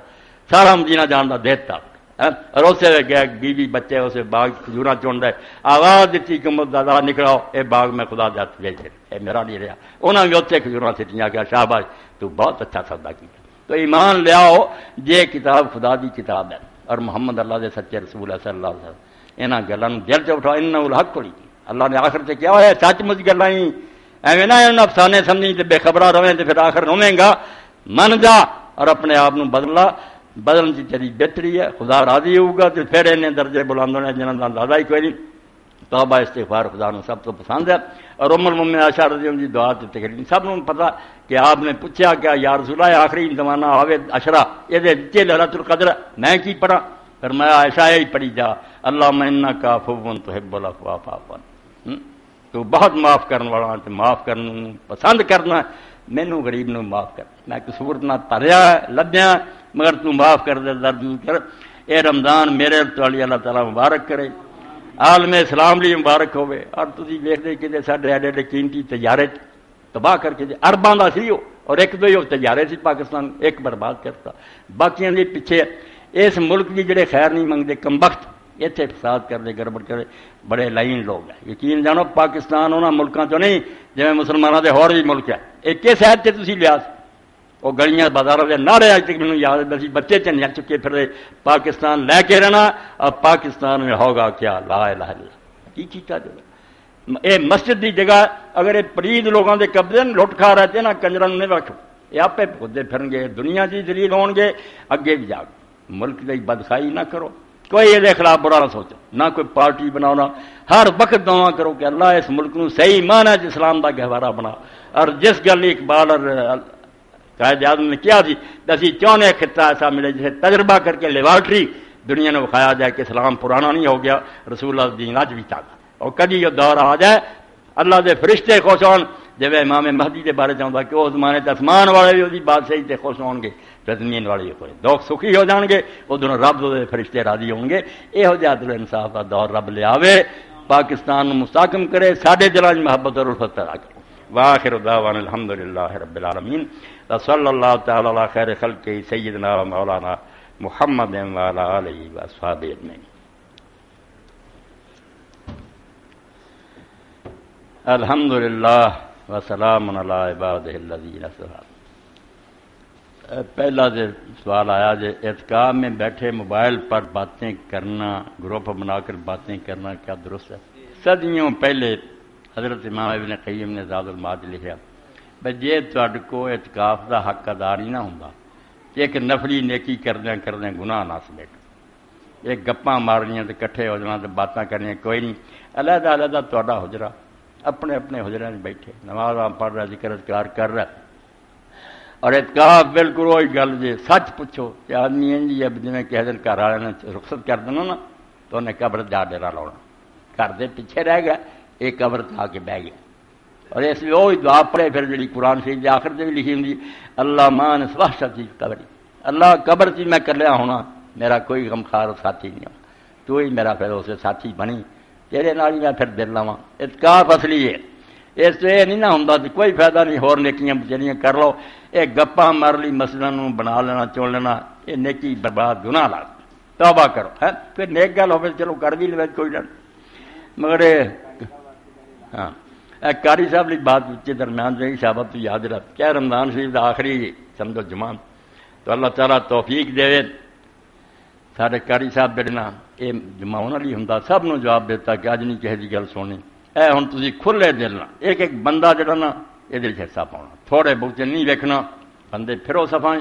سارا مدینہ جانتا دیتا اور اسے گیا بیوی بچے اسے باغ کھجورا چن رہے آواز دیتی کہ دادا نکلاؤ یہ باغ میں خدا دے ہاتھ بھیج دے یہ میرا نہیں رہا انہوں نے اتنے کھجورا سٹیاں کیا شاباش تو بہت اچھا سودا کیا تو ایمان لیاؤ یہ کتاب خدا دی کتاب ہے اور محمد اللہ دے سچے رسول ہے صلی اللہ علیہ وسلم یہاں گلوں دل چ اٹھاؤ انہاں الحق کوئی اللہ نے آخر سے کیا ہوا سچ مچ گلاں ہی ایویں نہ انہاں افسانے سمجھی تے بے خبراں رہیں تے پھر آخر رویں گا من جا اور اپنے آپ نو بدلن کی تیری بہتری ہے خدا راضی ہوگا تو پھر انہیں درجے بلند ہونے جنہاں دا اندازہ ہی کوئی نہیں توبہ استغفار خدا نو سب تو پسند ہے اور ام المؤمنین عائشہ رضی اللہ عنہا دی دعا تے تقریر سب نو پتہ کہ آپ نے پوچھا کہ یا رسول اللہ آخری زمانہ آوے عشرہ یہ دے وچ لیلۃ القدر میں کی پڑھا فرمایا عائشہ ہی پڑھی جا اللہم انک عفو تحب العفو فاعف عنی تو بہت معاف کرنے والا تے معاف کرنا پسند کرنا مینوں غریب نو معاف کر میں قصور نہ تریا لبیا مگر تو معاف کر دے درد دور کر اے رمضان میرے تعالی اللہ تعالی مبارک کرے عالم اسلام لی مبارک ہوئے اور تسی ویکھدے کہ ساڈے ایڈے قیمتی تجارت تباہ کر کے ارباں دا سی اور ایک دو ہی تجارے سی پاکستان ایک برباد کرتا باقیاں دے پیچھے اس ملک دی جڑے خیر نہیں منگدے کم وقت اتنے فساد کرتے گڑبڑ کرے بڑے لائن لوگ ہیں یقین جانو پاکستان انہاں ملکاں چوں نہیں جویں مسلمانوں دے ہور بھی ملک ہے ایک کس حد تے تسی لیا وہ گلیاں بازاروں کے نعرے اج تک مینوں یاد ہے بچے چنیا چکے پھر پاکستان لے کے رہنا اور پاکستان میں ہوگا کیا لا الہ الا اللہ کی کیتا جو اے مسجد دی جگہ اگر یہ پرید لوگوں کے قبضے لٹ کھا رہے تھے نا کنجراں نہیں رکھو یہ آپ پودے پھرن گے دنیا کی ذلیل ہون گے اگے بھی جا ملک کی بدخائی نہ کرو کوئی یہ خلاف برا نہ سوچو نہ کوئی پارٹی بناؤ ہر وقت دعا کرو کہ اللہ اس ملک نو صحیح معنی اسلام کا گہوارہ بنا اور جس گل اقبال اور قائد اعظم نے کیا تھی اسی چاہنے خطہ ایسا ملے جسے تجربہ کر کے لیبارٹری دنیا نے دکھایا جائے کہ اسلام پرانا نہیں ہو گیا رسول اللہ دین اج بھی چاہتا اور کدی یہ دور آ جائے اللہ دے فرشتے خوش ہون جب امام مہدی کے بارے چاہتا کہ اس زمانے تے آسمان والے بھی وہی بادشاہی تے خوش ہون گے زمین والے بھی دکھ سکھی ہو جان گے ادھر رب دے فرشتے راضی ہون گے یہو جہا عدل انصاف کا دور رب لے آوے پاکستان مستحکم کرے ساڈے دلاں وچ محبت اور الفت پیدا کرے واخر دعوانا الحمدللہ رب العالمین صلی اللہ تعالی علی خیر خلق سیدنا و مولانا محمد و علی آلہ و اصحابہ اجمعین الحمدللہ وسلام علی عبادہ الذین اصطفیٰ پہلا جو سوال آیا جو اعتکاف میں بیٹھے موبائل پر باتیں کرنا گروپ بنا کر باتیں کرنا کیا درست ہے صدیوں پہلے حضرت امام ابن قیم نے زاد المعاد لکھا بھائی جے تہاڈے کو اعتکاف دا حق ادا نہیں نہ ہوندا تے ایک نفلی نیکی کردیاں گناہ نہ سمیٹ ایک گپاں مارنیاں تے کٹھے ہو جانا تے باتاں کرنیاں کوئی نہیں علیحدہ علیحدہ تہاڈا حجرہ اپنے اپنے حجرے میں بیٹھے نماز پڑھ رہا ذکر اذکار کر رہا اور اعتکاف بالکل وہی گل جی سچ پوچھو کہ آدمی جی اب جی کسی دن گھر والے نے رخصت کر دینا نا تو انہیں قبر جا ڈیرا لاؤنا گھر دے پیچھے رہ گیا ایک قبر آ کے بہ گیا اور اس لیے وہی دعا پڑھے پھر جی قرآن شریف کی آخر سے بھی لکھی ہوں اللہ مان سواشا چیز قبری اللہ قبر چی میں کلیا ہونا میرا کوئی غمخار ساتھی نہیں ہونا تو ہی میرا پھر اسے ساتھی بنی تیرے نال ہی میں پھر دل لواں اعتکاف اصلی ہے اس تو یہ نہیں نہ ہوں کوئی فائدہ نہیں ہور نیکیاں بچیاں کر لو یہ گپاں مار لی مسجد بنا لینا چن لینا یہ نیکی برباد گناہ لا توبہ کرو ہے پھر نیک گل ہو چلو کر بھی لے کوئی ڈر مگر ہاں قاری صاحب کی بات کے درمیان سے صحابت تو یاد رکھ کیا رمضان شریف کا آخری سمجھو جمعہ تو اللہ تعالیٰ توفیق دے سارے قاری صاحب جڑے نا یہ جمعہ انہوں نے ہوں سب نو جواب دیتا کہ اج نہیں کسی کی گل سننی اے ہوں تھی کھلے دل نہ ایک ایک بندہ جڑا نا یہ حصہ پاؤنا تھوڑے بہت نہیں ویکھنا بندے پھرو صفائی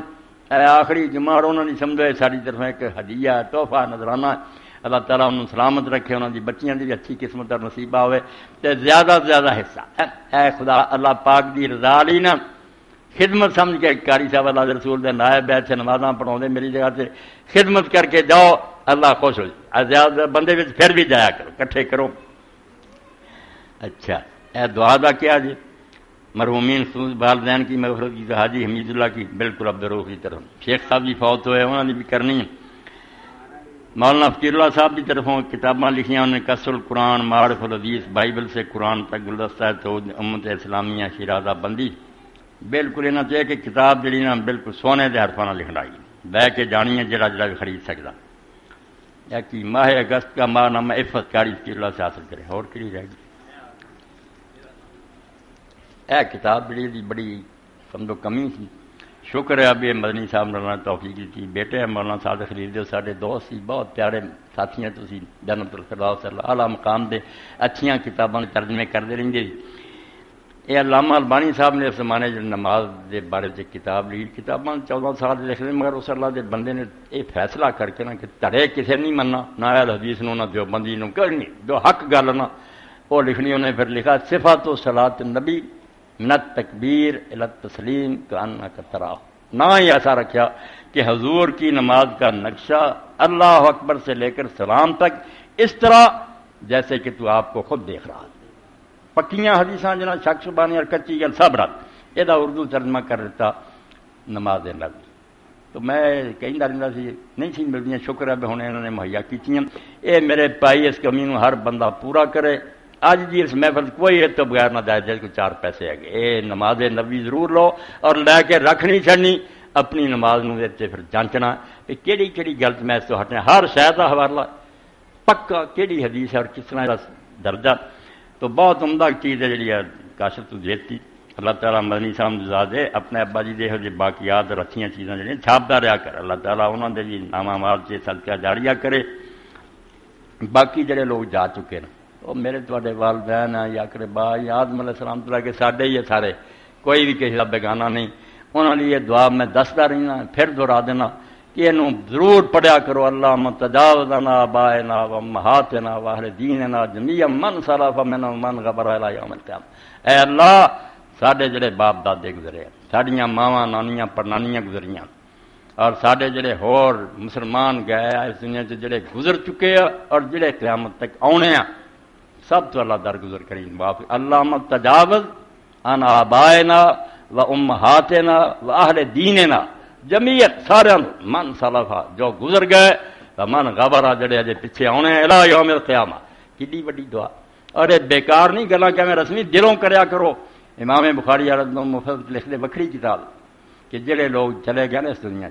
اے آخری جمعہ انہوں نے سمجھو ساری طرف ایک ہدیہ تحفہ نظرانہ اللہ تعالیٰ انہوں سلامت رکھے انہوں کی بچیاں کی بھی اچھی قسمت اور نصیبہ ہوئے تو زیادہ سے زیادہ حصہ اے خدا اللہ پاک دی رضا لی نا خدمت سمجھ کے قاری صاحب اللہ رسول دے نائب بیٹھ سے نمازاں پڑھاؤ میری جگہ سے خدمت کر کے جاؤ اللہ خوش ہو جائے زیادہ بندے میں پھر بھی جایا کرو کٹھے کرو اچھا اے دعا دا کیا جی مرحومین والدین کی مغفرت کی حاجی حمید اللہ کی بالکل عبدالروف کی طرف شیخ صاحب بھی فوت ہوئے انہوں نے بھی کرنی ہے مولانا فقیر اللہ صاحب کی طرفوں کتاباں لکھیاں انہوں نے کسر القرآن معارف الحدیث بائبل سے قرآن تک گلدستہ تو امت اسلامیہ شیرازہ بندی بالکل یہاں چاہیے کہ کتاب جڑی نا بالکل سونے کے حرفاں لکھنا بہ کے جانی ہے جڑا جڑا بھی خرید سکتا یا کہ ماہ اگست کا ماہ نامہ عفت کاری اس کی اللہ سے حاصل کرے اور کہڑی رہ گئی اے کتاب بڑی سمجھو کمی سی شکر ہے ابھی مدنی صاحب مولانا توفیق کی بیٹے ہیں مولانا صادق خلیل سارے دوست سی بہت پیارے ساتھی ہیں تسی جنت الفردوس صلی اللہ اعلیٰ مقام دے اچھیاں کتاباں ترجمے کرتے رہتے یہ علامہ البانی صاحب نے اس زمانے جو نماز دے بارے سے کتاب لی کتاباں 14 سال لکھ لی مگر اس اللہ دے بندے نے یہ فیصلہ کر کے نا کہ تڑے کسے نہیں مننا نہ اہل حدیث نو نہ دیوبندی نو کرنی جو حق گل نا وہ لکھنی انہیں پھر لکھا صفات و صلاۃ النبی من التکبیر الی التسلیم کانک تراہ نہ ہی ایسا رکھا کہ حضور کی نماز کا نقشہ اللہ اکبر سے لے کر سلام تک اس طرح جیسے کہ تو آپ کو خود دیکھ رہا پکیاں حدیثاں جنا شک شبانی اور کچی گل سب رات یہ اردو ترجمہ کر دیتا نماز نبی تو میں کہیں رہتا سی نہیں سی ملتی شکر ہے ہوں انہوں نے مہیا کیتیاں یہ میرے پائی اس کمی نو ہر بندہ پورا کرے اج جی اس محفل کوئی تو بغیر نہ جائے جائے کوئی 4 پیسے ہے یہ نماز نبی ضرور لو اور لے کے رکھ نہیں چڑنی اپنی نماز نو پھر جانچنا کہ کیڑی کیڑی غلط میں اس تو ہٹنا ہر شے کا حوالہ پکا کیڑی حدیث ہے اور کس طرح درجہ تو بہت عمدہ چیز ہے جی کاشف تو دیتی اللہ تعالیٰ مدنی صاحب زادے اپنے ابا جی دے جی باقیات اور اچھیاں چیزاں جڑی چھاپتا رہا کر اللہ تعالیٰ انہوں نے جی نامہ مال سے صدقہ جاریہ کرے باقی جڑے لوگ جا چکے ہیں وہ میرے تواڈے والدین ہیں یا اقربا یا آدم علیہ السلام تو کے ساڈے ہی سارے کوئی بھی کسی کا بیگانہ نہیں انہوں نے یہ دعا میں دستا رہنا پھر دہرا دینا کہ انہوں ضرور پڑھیا کرو اللہ تجاوزنا آبائنا و امہاتنا و اہل دیننا جمیعا من سلف منهم من غبر الی یوم القیامہ اے اللہ ساڈے جڑے باپ دادے گزرے ساڈیاں ماواں نانیاں پرنانیاں گزریاں اور ساڈے جڑے ہور مسلمان گئے اس دنیا سے جڑے گزر چکے ہیں اور جڑے قیامت تک آنے ہیں سب تو اللہ درگزر کریں معاف اللہم تجاوز عن آبائنا و امہاتنا و اہل دیننا جمیعت سارے من سلفا جو گزر گئے من غبرہ جڑے اجے پیچھے آنے الی یوم القیامہ کتنی بڑی دعا اور یہ بیکار نہیں گلاں کہ میں رسمی دلوں کریا کرو امام بخاری رضی مفت لکھ دے وکری کتاب کہ جڑے لوگ چلے گئے نا اس دنیا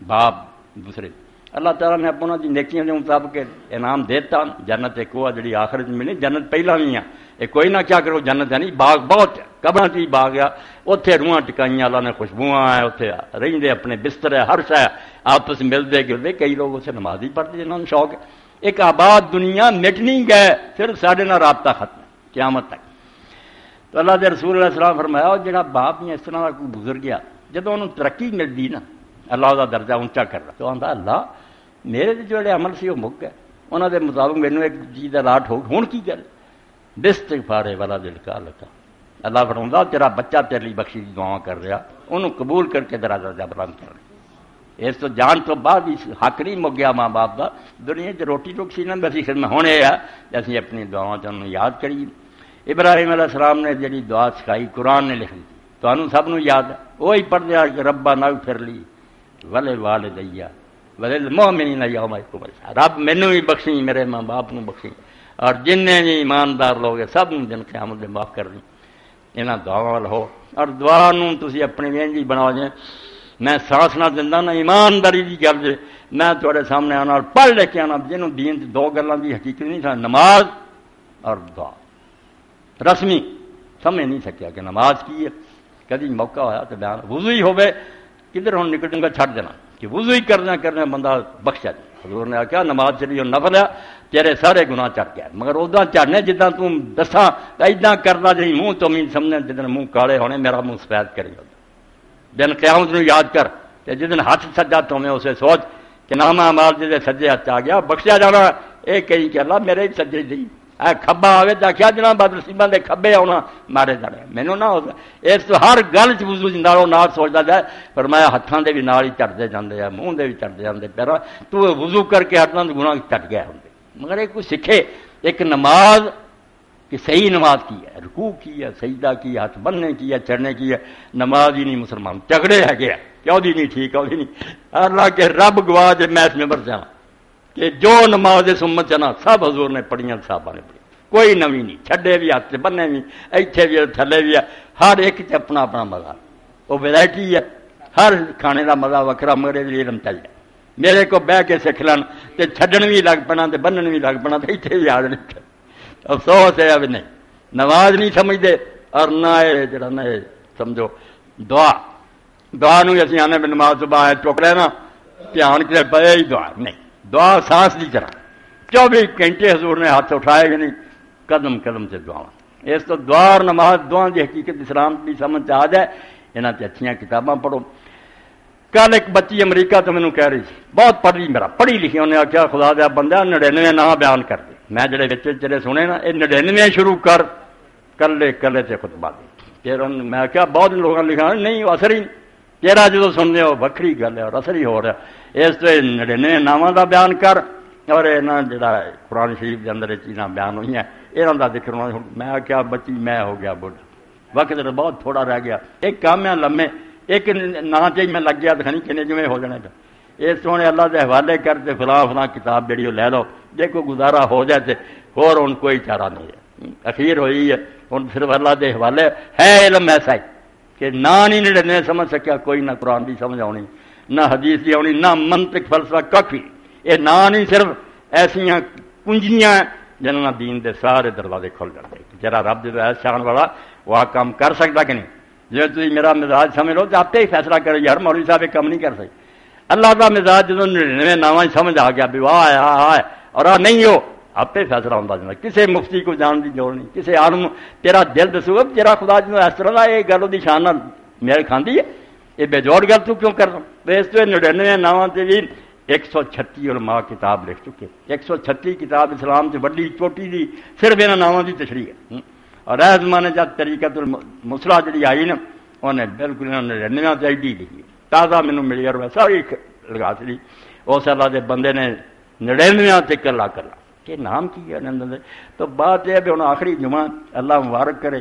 باپ دوسرے اللہ تعالیٰ نے اپنا جی نیکیاں کے مطابق انعام دیتا جنت ایک وہ جڑی آخرت میں نہیں جنت پہلا نہیں ہے یہ کوئی نہ کیا کرو جنت ہے نہیں باغ بہت قبراں چ باغ آ اتنے روحاں ٹکائیاں اللہ نے خوشبواں ہیں اتنے رہندے اپنے بستر ہے ہر شے آپس ملتے گلتے کئی لوگ اسے نماز ہی پڑھتے جنہوں نے شوق ہے ایک آباد دنیا مٹ نہیں گئے صرف سارے نہ رابطہ ختم قیامت تک تو اللہ کے رسول علیہ السلام فرمایا اور جڑا باپ یا اس طرح کا کوئی گزر گیا جب انہوں ترقی ملتی نا اللہ کا درجہ اونچا کر رہا تو آتا اللہ میرے جڑے عمل سے وہ مک گئے انہوں کے مطابق مینوں ایک چیز الاٹ ہو ہوں کی گل باستغفارے والا دل کا لگا اللہ فرماتا تیرا بچہ تیرے لیے بخشی کی دعا کر رہا انہوں قبول کر کے تیرا درجہ بلند کر رہا اس تو جان تو بعد حق نہیں مک گیا ماں باپ کا دنیا چ روٹی ٹوک سی نہ بسی خدمت ہونے ہے اسی اپنی دعاؤں چ یاد کریے ابراہیم علیہ السلام نے جڑی دعا سکھائی قرآن نے لکھ دی تو سب نو یاد ہے وہی پڑھتے آ کہ ربا نہ پھر لی ولے والدیا ولے المؤمنین یوم یقوم الحساب رب مینوں بھی بخشی میرے ماں باپ نو بخشی اور جن بھی ایماندار لوگ سب نو دن قیامت دے معاف کر دی انہاں دعاواں وال ہو اور دعا نوں تسی اپنے وینج ہی بناؤ جے میں سانس نہ دیندا نہ ایمانداری دی گل جے میں تواڈے سامنے آنا پڑھ لے کے آنا جنوں دین دی دو گلاں دی حقیقت نہیں تھا نماز اور دعا رسمی سمجھ نہیں سکیا کہ نماز کی ہے کدی موقع ہوا تو بیان وضو ہی ہوے کدھر ہوں نکلوں گا چھڈ دینا کہ وضو ہی کرنا بندہ بخشا جائے حضور نے آخیا نماز چلی نفل ہے تیرے سارے گناہ چڑھ گیا مگر ادا چڑھنے جداں تم دساں ایدا کرنا جی منہ تو امید سمجھنے جدن منہ کالے ہونے میرا منہ سفید کری دن قیامت نو یاد کر کہ جدن ہاتھ سجا تو میں اسے سوچ کہ نامہ مال جی سجے ہاتھ آ گیا بخشیا جانا یہ کہیں کہ اللہ میرے ہی سجے دی کھبا آئے تو کیا جناب بدنصیباں دے کھبے آنا مارے جانے مینوں نہ ہوتا اس ہر گل چ وضو نالوں نال سوچتا جائے پر میں ہاتھاں دے بھی نال ہی چڑھتے جاندے ہیں منہ دے بھی چڑھتے جاندے پیراں تو وضو کر کے ہٹنا تو گناہ چڑھ گیا ہوندے مگر یہ کوئی سکھے ایک نماز کہ صحیح نماز کی ہے رکوع کی ہے سجدہ کی ہے ہاتھ بننے کی ہے چڑھنے کی ہے نماز ہی نہیں مسلمان جھگڑے ہے گیا کیوں دی نہیں ٹھیک کیوں دی نہیں اللہ کے رب گواہ جے میں اس میں بر جانا کہ جو نماز سمت چنا سب حضور نے پڑھیاں صحابہ نے پڑھی کوئی نوی نہیں چھڈے بھی ہاتھ بننے بھی ایتھے بھی تھلے بھی ہے ہر ایک اپنا اپنا مزہ وہ ویرائٹی ہے ہر کھانے کا مزہ وکرا مگر علم چل جائے میرے کو بہ کے سکھ لین تے چھڈن بھی لگ پنا تے بنن بھی لگ پنا تے اتنے یاد نہیں. افسوس ہے اب نہیں نماز نہیں سمجھتے اور نہ جڑا نہ سمجھو دعا نو اسی آنے بھی نماز تو باہر چک لینا دھیان کتنے پے ہی دعا نہیں. دعا سانس دی طرح 24 گھنٹے حضور نے ہاتھ اٹھائے گا نہیں قدم قدم سے دعا. اس تو دعا اور نماز دعا کی حقیقت اسلام کی سمجھ آ جائے یہاں سے اچھیاں کتاباں پڑھو. کل ایک بچی امریکہ تو مینوں کہہ رہی تھی بہت پڑھی لکھی انہیں آخیا خدا دیا بندہ 99 نہ بیان کر دے. میں جڑے بچے سنے نا یہ 99 شروع کر کلے کلے سے خطبہ دے. پھر میں کیا بہت لوگوں نے لکھا نہیں اثر ہی تیرا جدو سنتے ہو وکری گل ہے اور اثر ہی ہو رہا. اس تو 99 ناواں کا بیان کر اور یہاں جڑا قرآن شریف کے اندر یہ چیزاں بیان ہوئی ہیں یہاں کا ذکر ہونا. میں کیا بچی میں ہو گیا بڑھ وقت بہت تھوڑا رہ گیا. ایک کام ہے لمے ایک نا چاہیے میں لگ گیا تو کھنی کنے جمیں ہو جانے کا. اس سونے اللہ کے حوالے کرتے فلاں فلاں کتاب جڑی وہ لے لو جے کوئی گزارا ہو جائے تو اور ان کوئی چارہ نہیں ہے. اخیر ہوئی ہے ہوں صرف اللہ کے حوالے ہے. علم ایسا ہی کہ نہ نہیں 99 سمجھ سکیا کوئی نہ قرآن کی سمجھ آنی نہ حدیث کی آنی نہ منطق فلسفہ کھ بھی. یہ نہ نہیں صرف ایسا کنجیاں جنہوں دین دے سارے دروازے کھل جاتے. جرا رب جو ہے شان والا وہ کام کر سکتا کہ نہیں. جی تھی میرا مزاج سمجھ لو تو آپ ہی فیصلہ کرے یار مولوی صاحب یہ کام نہیں کر سکتے. اللہ کا مزاج جدو 99 ناواں سمجھ آ گیا بھی واہ ہے اور آ نہیں ہو آپ ہی فیصلہ ہوتا جانا. کسی مفتی کو جان کی لوڑ نہیں کسی عالم تیرا دل دسو تیرا خدا جنوں اس طرح یہ گل وہ شان میل کھاندی ہے یہ بےجوڑ گل تو کیوں کرنا. اس تو 99 ناواں سے بھی 136 علماء کتاب لکھ چکے. 136 کتاب اسلام سے وڈی چوٹی دی صرف یہاں ناواں کی تشریح ہے. اور اس زمانے جب طریقت المصلح جڑی آئی نا انہیں بالکل 99 سے ایڈی لکھی تازہ مینوں ملی اور ویسا ہی لگا چلی. اس اللہ کے بندے نے 99 سے کلا کلا کہ نام کی ہے تو بات یہ بھی ہوں آخری جمعہ اللہ مبارک کرے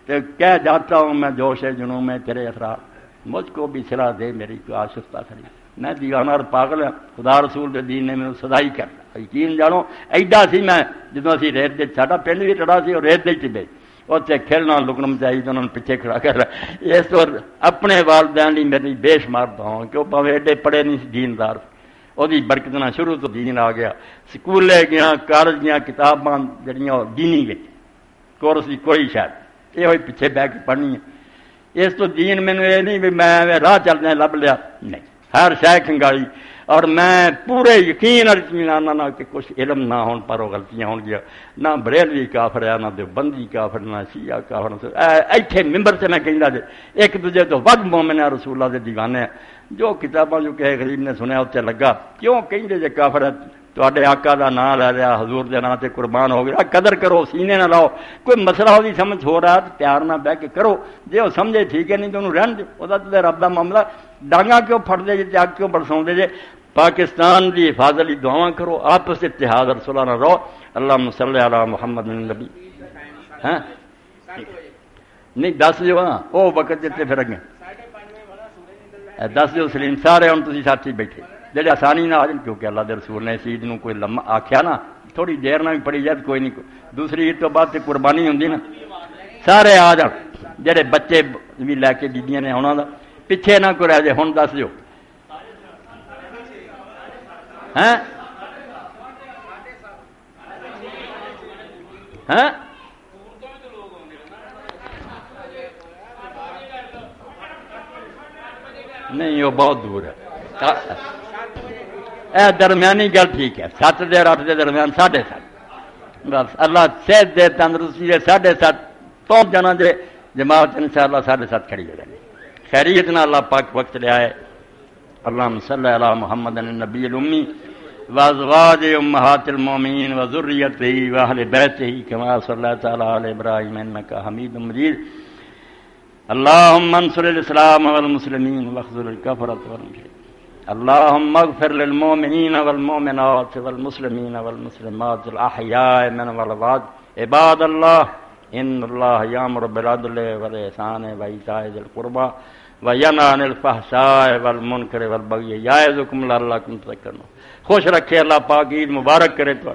تو کہہ جاتا ہوں میں جوش جنوں میں تیرے اثرات مجھ کو بھی صلاح دے میری کو آشفتہ کری. میں دیوانہ اور پاگل ہوں خدا رسول کے دین نے میرے سدائی کرنا یقین جانو ایڈا سی میں جدوں اسی ریت دے ساڈا پنڈ بھی ٹڑا سی اور ریت دے چبے اتنے کھیلنا لکن چاہیے تو انہوں نے پیچھے کھڑا کر رہا. اس طور اپنے والدین لی میری بے شمار دعاؤں کہ وہ پاوے ایڈے پڑھے نہیں دیندار وہی برکت نہ شروع تو دین آ گیا. سکولے گیا کالج گیا کتاباں جڑیاں دینی گئی کورس کی کوئی شاید یہ ہوئی پیچھے بہ کے پڑھنی ہے. اس تو دین مینوں یہ نہیں بھی میں راہ چلدے لب لیا نہیں ہر شے کھنگالی اور میں پورے یقین اور اطمینان کہ کچھ علم نہ ہون پر وہ غلطیاں ہون گیا. نہ بریلوی کافر ہے نہ دیوبندی کافر نہ شیعہ کافر ایتھے ممبر سے میں کہندا جے ایک دوجے تو ود مومن ہے رسول اللہ دے دیوانے جو کتاباں جو کہ غریب نے سنیا اتنے لگا کیوں کہندے جے کافر ہے تواڈے آقا دا نام لے لیا حضور دے نام تے قربان ہو گیا. قدر کرو سینے نہ لاؤ کوئی مسئلہ ہوئی سمجھ ہو رہا تو پیار نہ بہ کے کرو جے وہ سمجھے ٹھیک ہے نہیں تو انہوں رہن دے وہ تے رب دا معاملہ ڈانگا کیوں پھڑ دے جے اگ کیوں برساؤندے جے. پاکستان دی حفاظت لی دعاواں کرو آپس اتحاد اور صلح نہ رہو. اللہم صلی علی محمد نبی ہاں نہیں دس جو ہاں وہ وقت جتے پھر اگے دس جو سلیم سارے ہوں تسی ساتھی بیٹھے جڑے آسانی نہ آ جائیں کیونکہ اللہ دے رسول نے اس عید نو کوئی لمحہ آکھیا نا تھوڑی دیر نہ بھی پڑی جائے کوئی نہیں دوسری عید تو بعد تے قربانی ہوندی نا سارے آ جان جڑے بچے بھی لے کے بیبیاں نے آنا دا پیچھے نہ کوئی رہ جائے. ہن دس جو ہاں ہاں نہیں وہ بہت دور ہے اے درمیانی گل ٹھیک ہے 7 دے اور 8 دے درمیان 7:30 بس اللہ صحت دے تندرستی دے 7:30 پہنچ جانا جے جماعت انشاءاللہ 7:30 کھڑی ہو جانی خیریت نہ اللہ پاک وقت لے آئے. اللہم صلی علی محمد النبی الامی وازواج امہات المومنین وذریتہ واہل بیتہ کما صلی تعالی علی ابراہیم انک حمید مجید. اللہم انصر الاسلام والمسلمین واخذل الکفرۃ والمشرکین. اللہم اغفر للمؤمنین والمؤمنات والمسلمین والمسلمات الاحیاء من والاموات. عباد اللہ ان اللہ یامر بالعدل والاحسان وایتاء ذی القربی وینہی عن الفحشاء والمنکر والبغی یعظکم لعلکم تذکرون. خوش رکھے اللہ پاک عید مبارک کرے تو